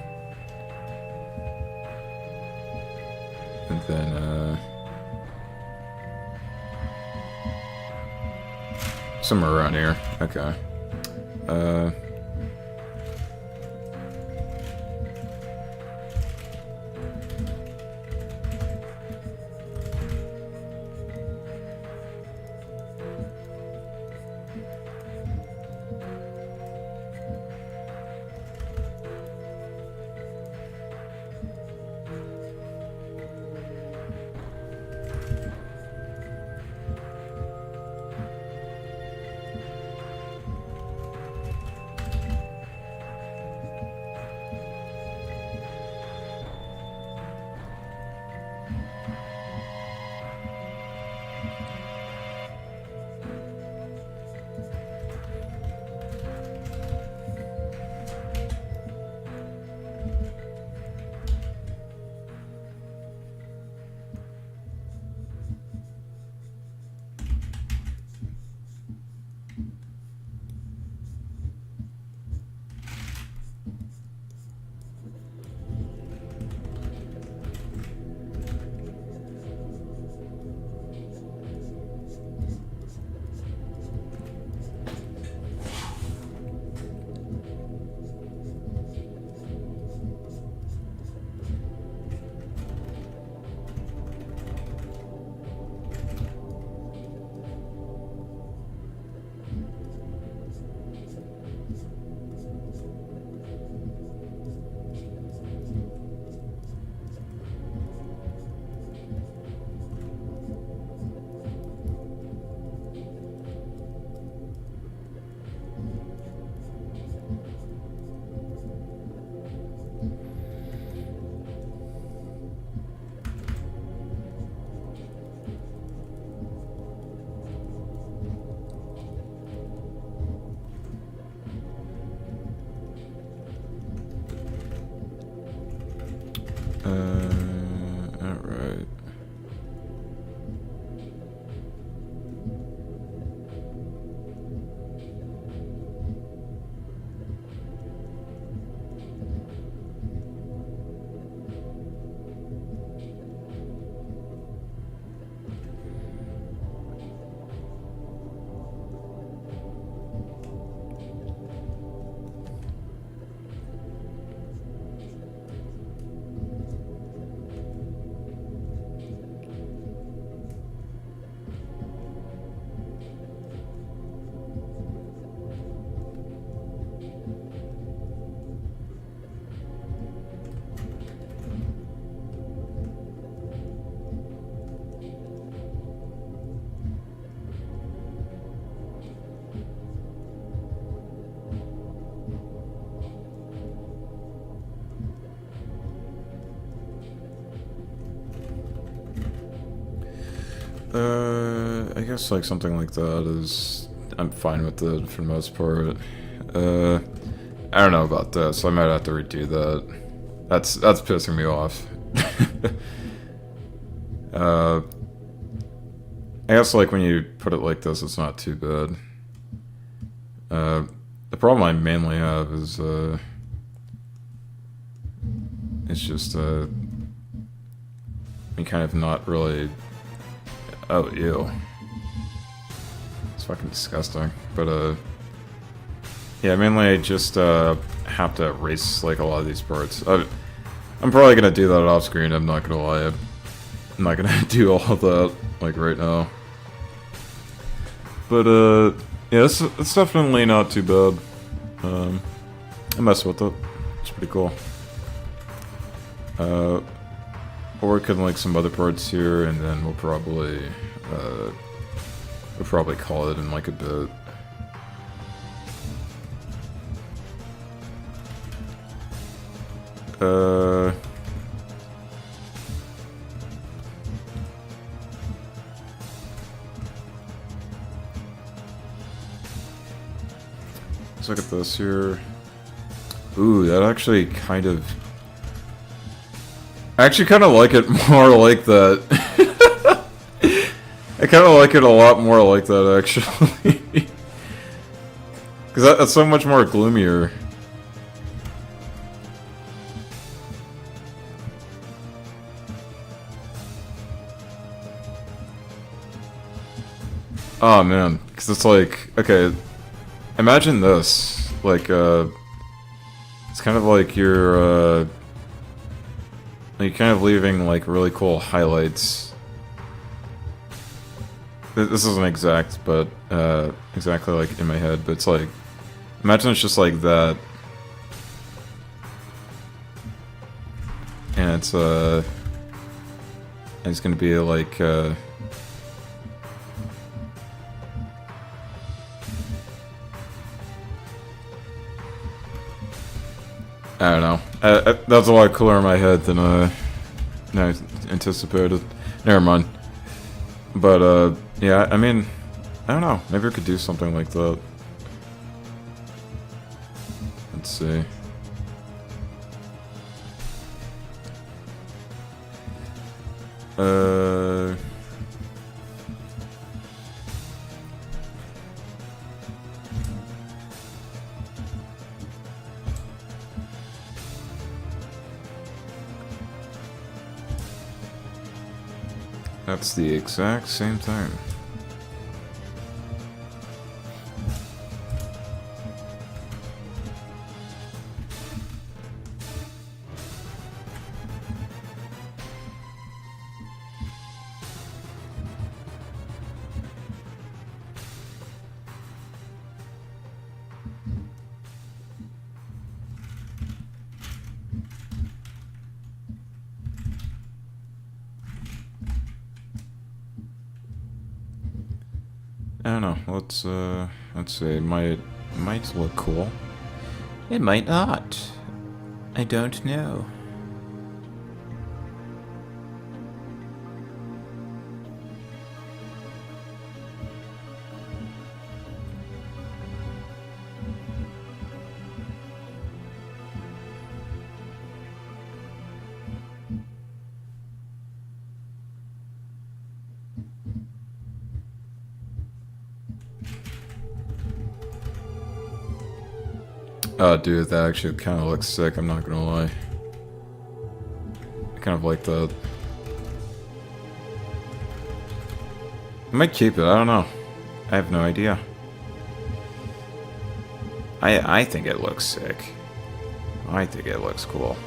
Speaker 1: then, Somewhere around here. Okay. Alright. I guess like something like that is, I'm fine with it for the most part. I don't know about this. I might have to redo that. That's pissing me off. I guess like when you put it like this, it's not too bad. The problem I mainly have is it's just me kind of not really. Oh, ew. It's fucking disgusting. But, yeah, mainly I just, have to erase, like, a lot of these parts. I'm probably gonna do that off screen, I'm not gonna lie. I'm not gonna do all of that, like, right now. But, yeah, it's definitely not too bad. I mess with it. It's pretty cool. We'll work on like some other parts here, and then we'll probably call it in like a bit. Let's look at this here. Ooh, that actually kind of. I actually kind of like it more like that. I kind of like it a lot more like that, actually. Because that's so much more gloomier. Oh, man. Because it's like, okay, imagine this. Like, it's kind of like you're kind of leaving, like, really cool highlights. This isn't exact, but, exactly, like, in my head, but it's like, imagine it's just like that. And it's gonna be like, I don't know. That's a lot cooler in my head than I anticipated. Never mind. But yeah, I mean, I don't know. Maybe we could do something like that. Let's see. That's the exact same thing. I don't know. Let's see. It might look cool. It might not. I don't know. Oh, dude, that actually kind of looks sick, I'm not gonna lie. I kind of like that. I might keep it, I don't know. I have no idea. I think it looks sick. I think it looks cool.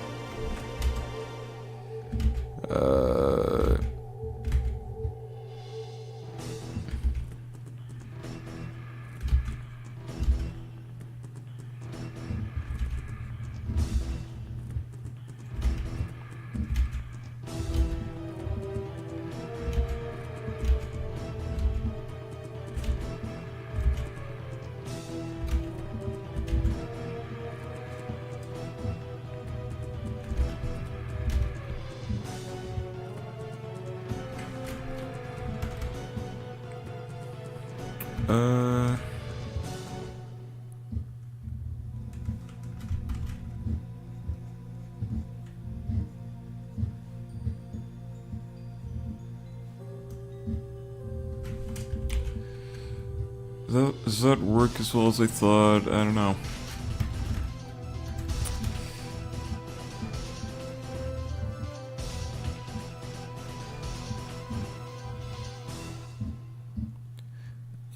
Speaker 1: Does that work as well as I thought? I don't know.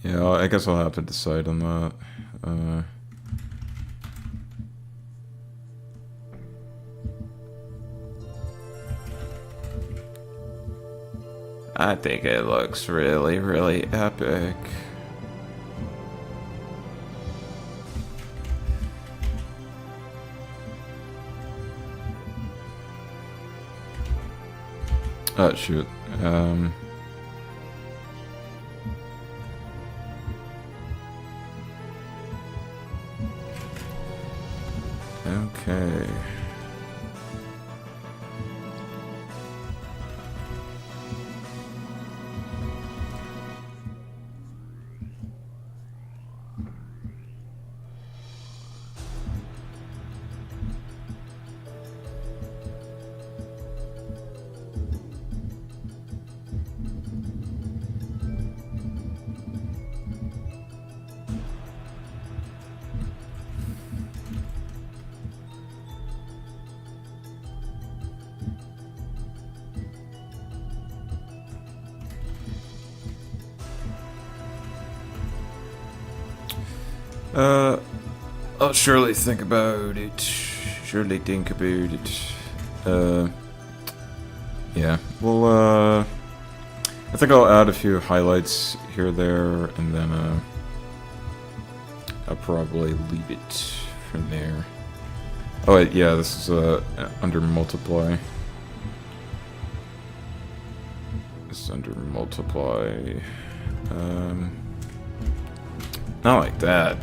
Speaker 1: Yeah, I guess I'll have to decide on that. I think it looks really, really epic. Oh, shoot. Okay. Uh, I'll surely think about it. Surely think about it. Yeah. Well, I think I'll add a few highlights here, there, and then, I'll probably leave it from there. Oh, wait, yeah, this is, under multiply. This is under multiply. Not like that.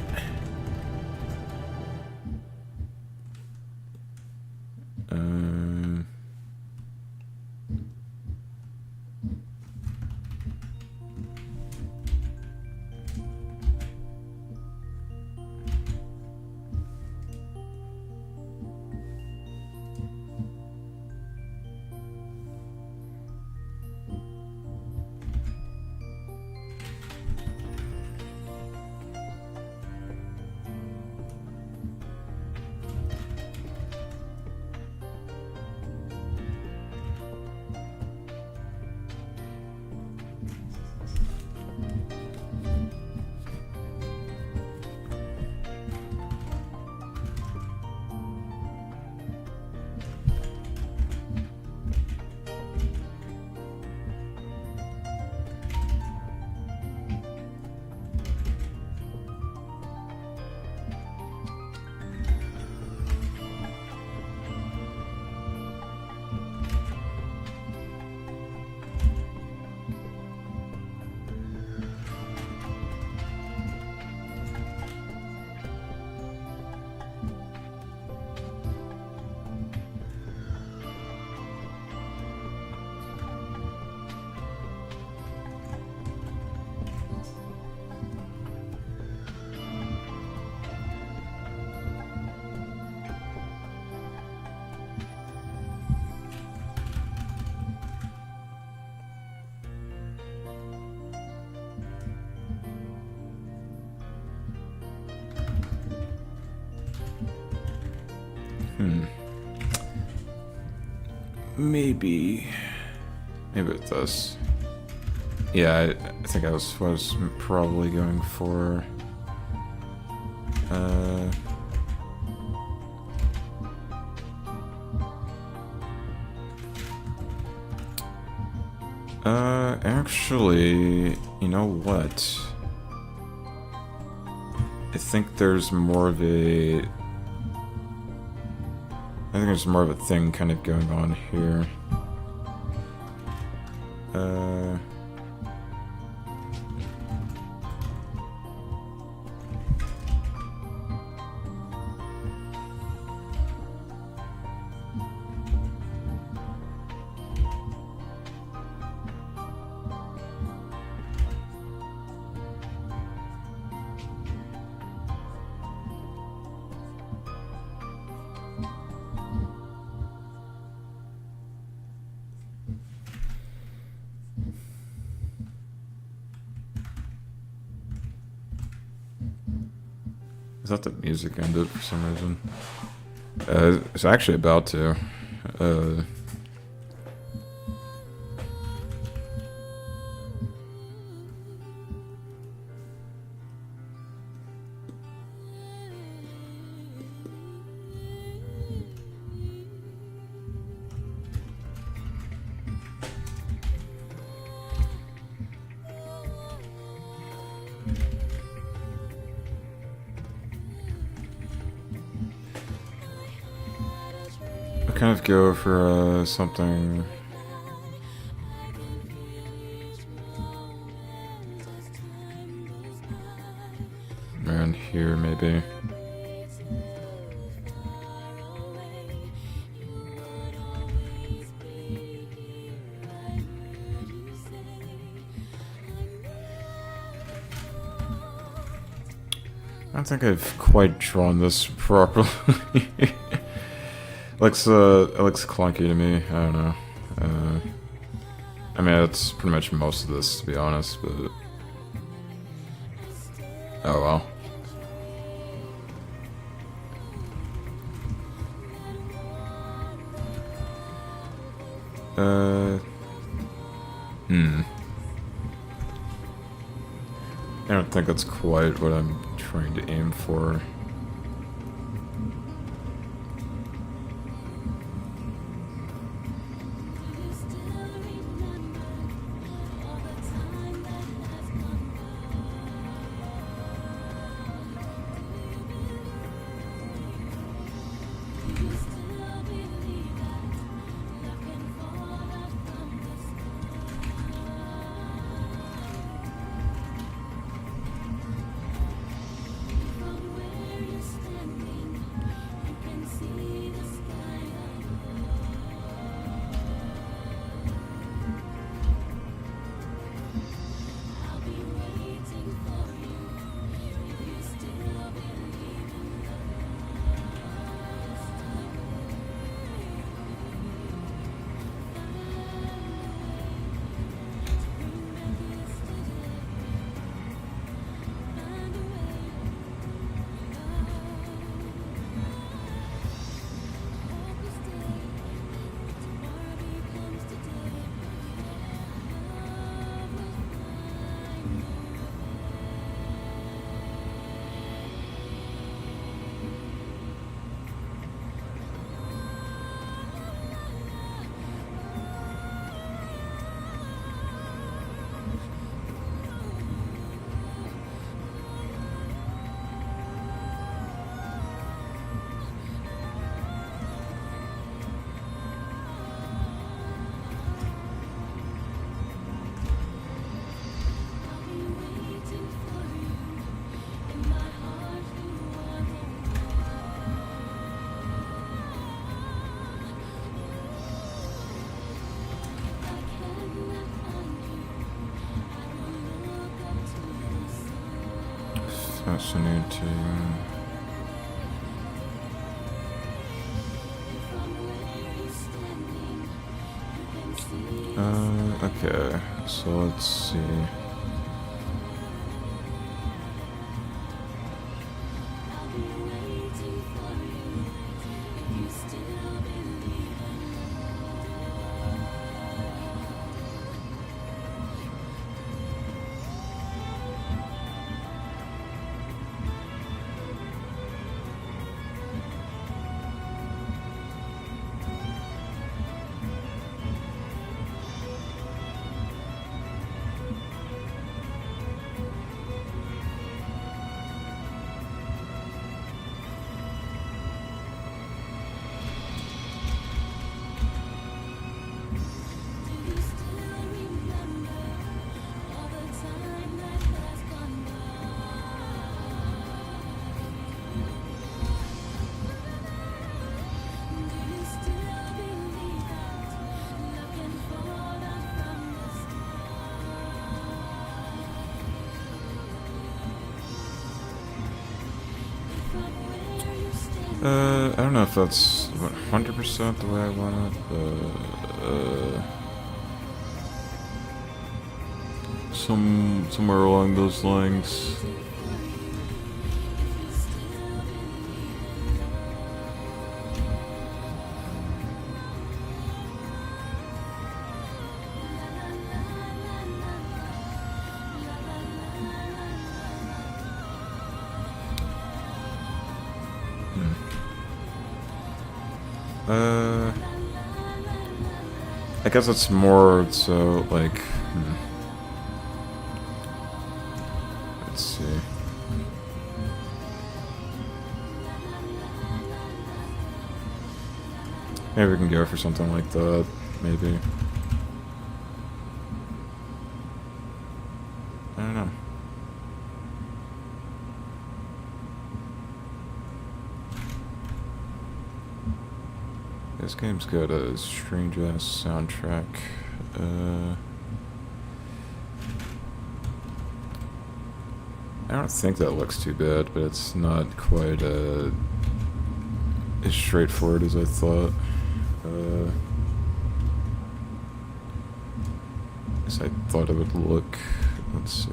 Speaker 1: Maybe with this. Yeah, I think I was probably going for. Actually, you know what? I think there's more of a. I think there's more of a thing kind of going on here. Is that the music ended for some reason? It's actually about to. Kind of go for something around here, maybe. I don't think I've quite drawn this properly. It looks clunky to me. I don't know. I mean, it's pretty much most of this, to be honest, but... Oh well. don't think that's quite what I'm trying to aim for. Fascinating. Okay, so let's see. I don't know if that's 100% the way I want it, but somewhere along those lines. I guess it's more so like, let's see. Maybe we can go for something like that, maybe. I don't know. This game's got a strange ass soundtrack. I don't think that looks too bad, but it's not quite as straightforward as I thought. As I thought it would look. Let's see.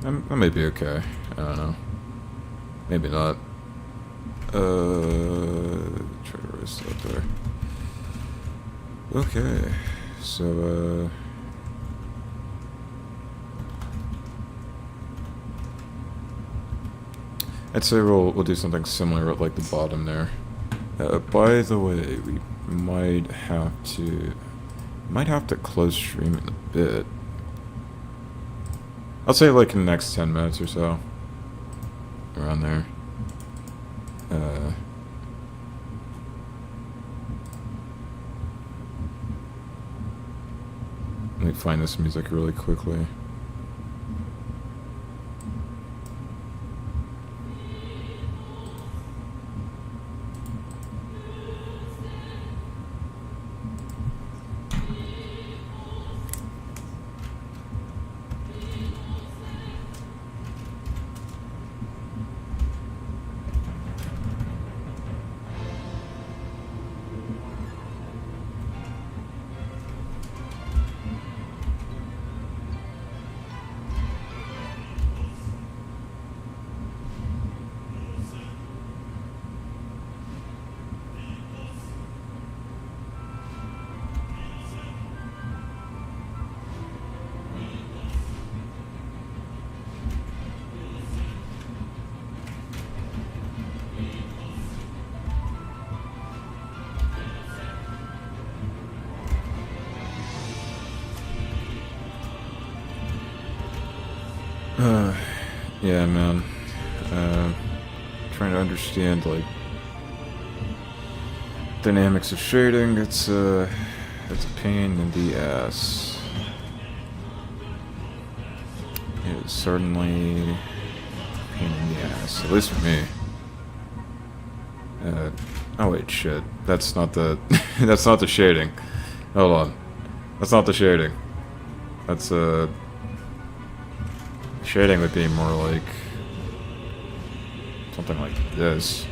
Speaker 1: That may be okay. I don't know. Maybe not. Try to raise it up there. Okay, so, I'd say we'll do something similar at, like, the bottom there. By the way, we might have to close stream in a bit. I'll say, like, in the next 10 minutes or so. Around there. Let me find this music really quickly. Yeah, man. Trying to understand, like, dynamics of shading. It's a pain in the ass. It's certainly a pain in the ass, at least for me. Oh wait, shit. That's not the that's not the shading. Hold on. That's not the shading. That's shading would be more like something like this.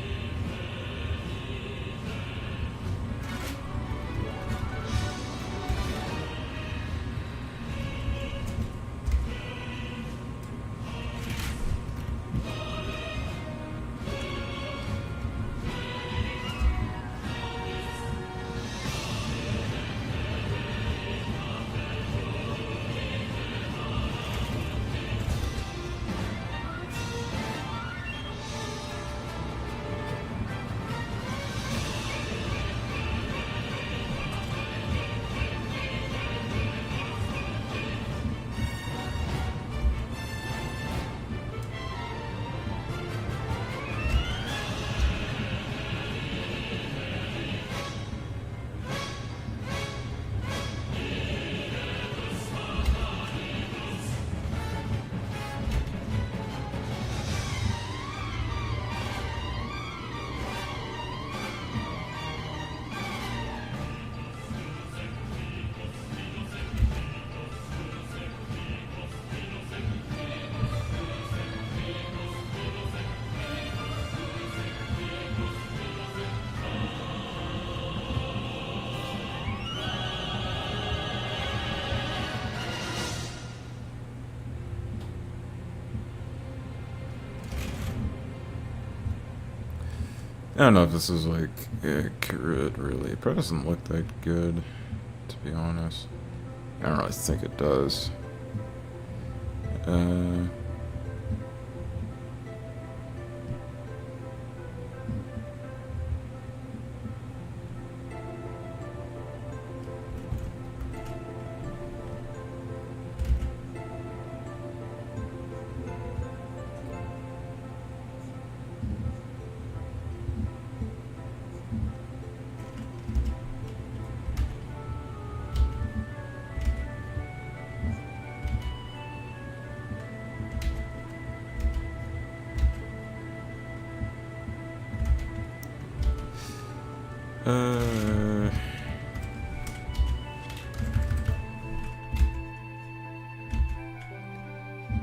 Speaker 1: I don't know if this is, like, accurate, really. It probably doesn't look that good, to be honest. I don't really think it does.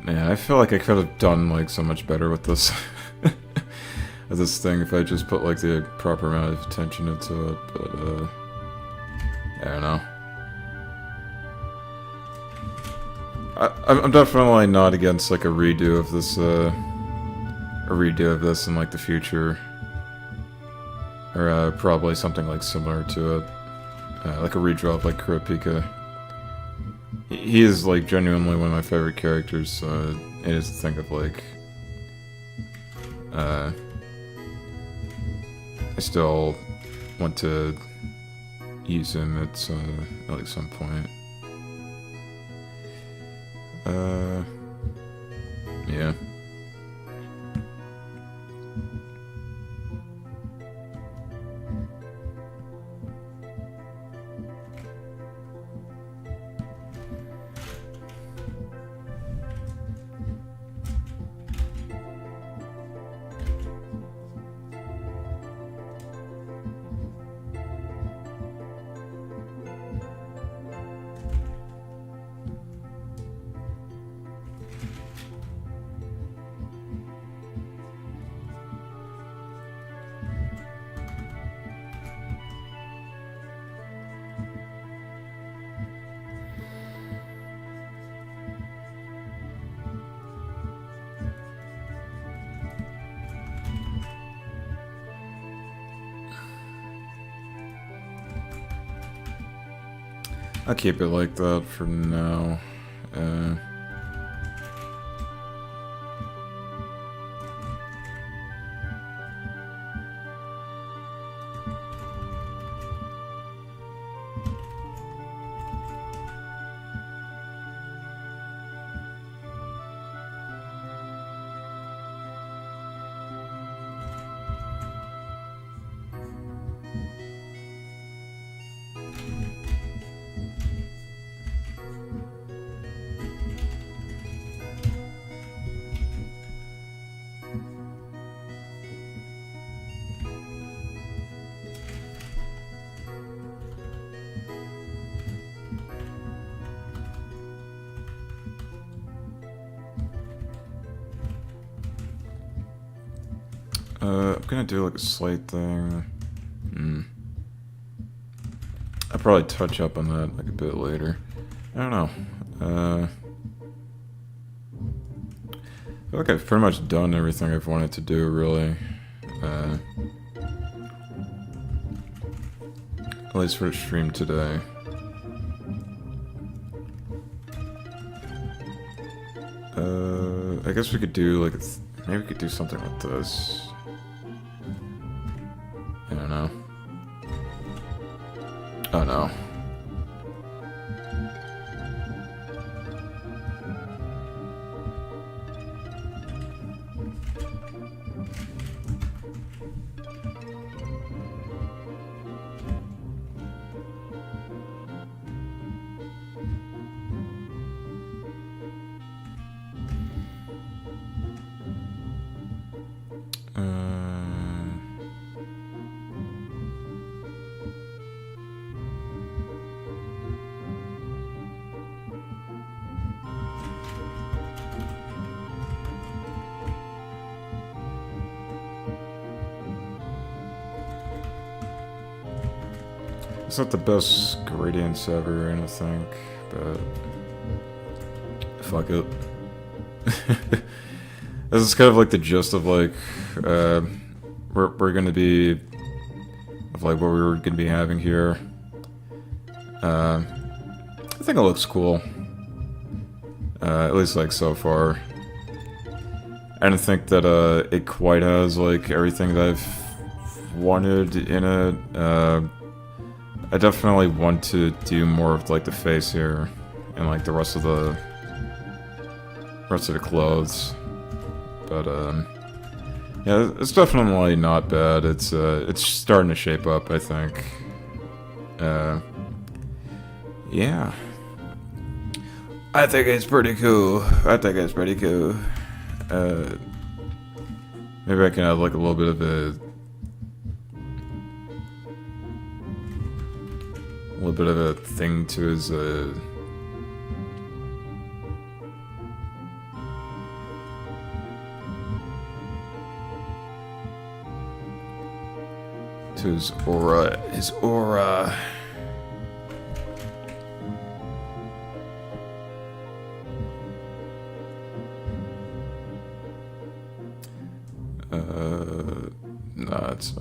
Speaker 1: Man, I feel like I could have done, like, so much better with this. With this thing if I just put, like, the proper amount of attention into it, but, I don't know. I'm definitely not against like a redo of this in like the future, or probably something like similar to it, like a redraw of like Kurapika. He is like genuinely one of my favorite characters, so it is to think of like, I still want to use him at like some point. Yeah. I'll keep it like that for now. I'm gonna do like a slight thing. I'll probably touch up on that like a bit later. I don't know. I feel like I've pretty much done everything I've wanted to do, really. At least for the stream today. I guess we could do like maybe we could do something like this. I don't know. Oh no. It's not the best gradients ever, I don't think, but fuck it. This is kind of like the gist of like we're gonna be of like what we're gonna be having here. I think it looks cool. At least like so far. I don't think that it quite has like everything that I've wanted in it. I definitely want to do more of like the face here and like the rest of the clothes. But yeah, it's definitely not bad. It's starting to shape up, I think. Yeah. I think it's pretty cool. Maybe I can add like a little bit of a thing to his his aura. Nah, it's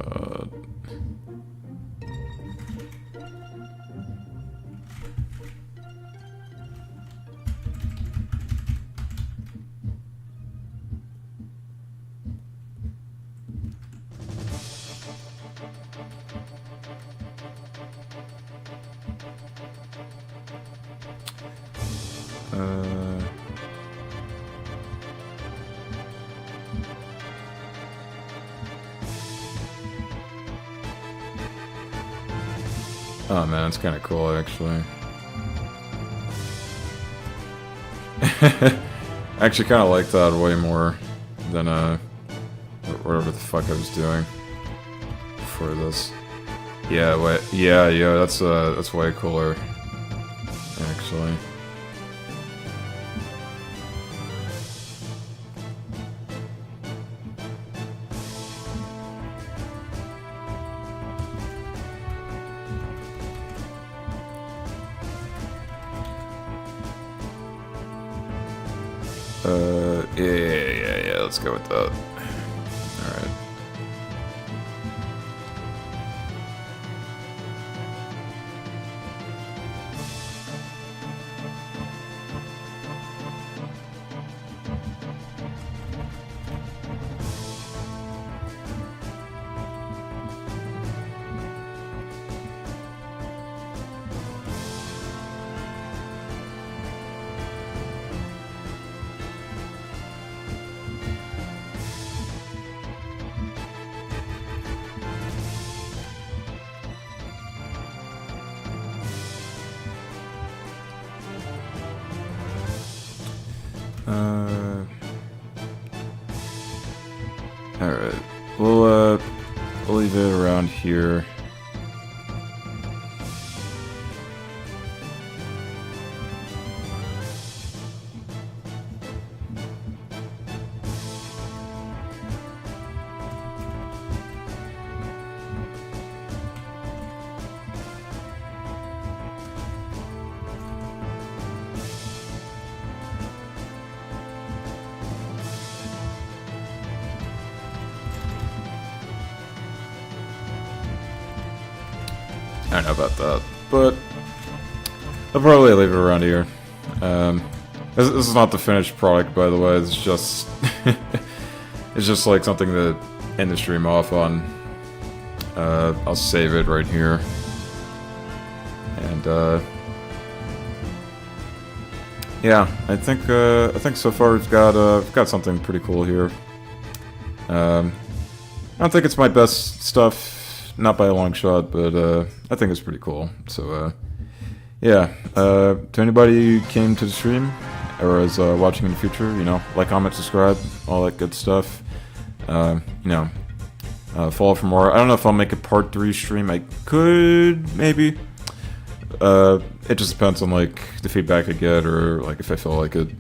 Speaker 1: oh man, it's kind of cool actually. I actually kind of like that way more than whatever the fuck I was doing before this. Yeah, wait, yeah, that's way cooler actually. Yeah, let's go with that. Alright. Alright. We'll leave it around here. I don't know about that, but I'll probably leave it around here. This is not the finished product, by the way. It's just it's just like something to end the stream off on. I'll save it right here, and yeah, I think so far we've got something pretty cool here. I don't think it's my best stuff. Not by a long shot, but I think it's pretty cool. So, yeah. To anybody who came to the stream or is watching in the future, you know, like, comment, subscribe, all that good stuff. You know, follow for more. I don't know if I'll make a part 3 stream. I could, maybe. It just depends on, like, the feedback I get or, like, if I feel like it.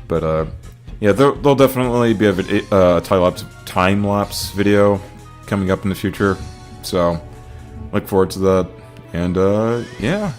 Speaker 1: But, yeah, there'll definitely be a time-lapse video coming up in the future. So, look forward to that. And, yeah.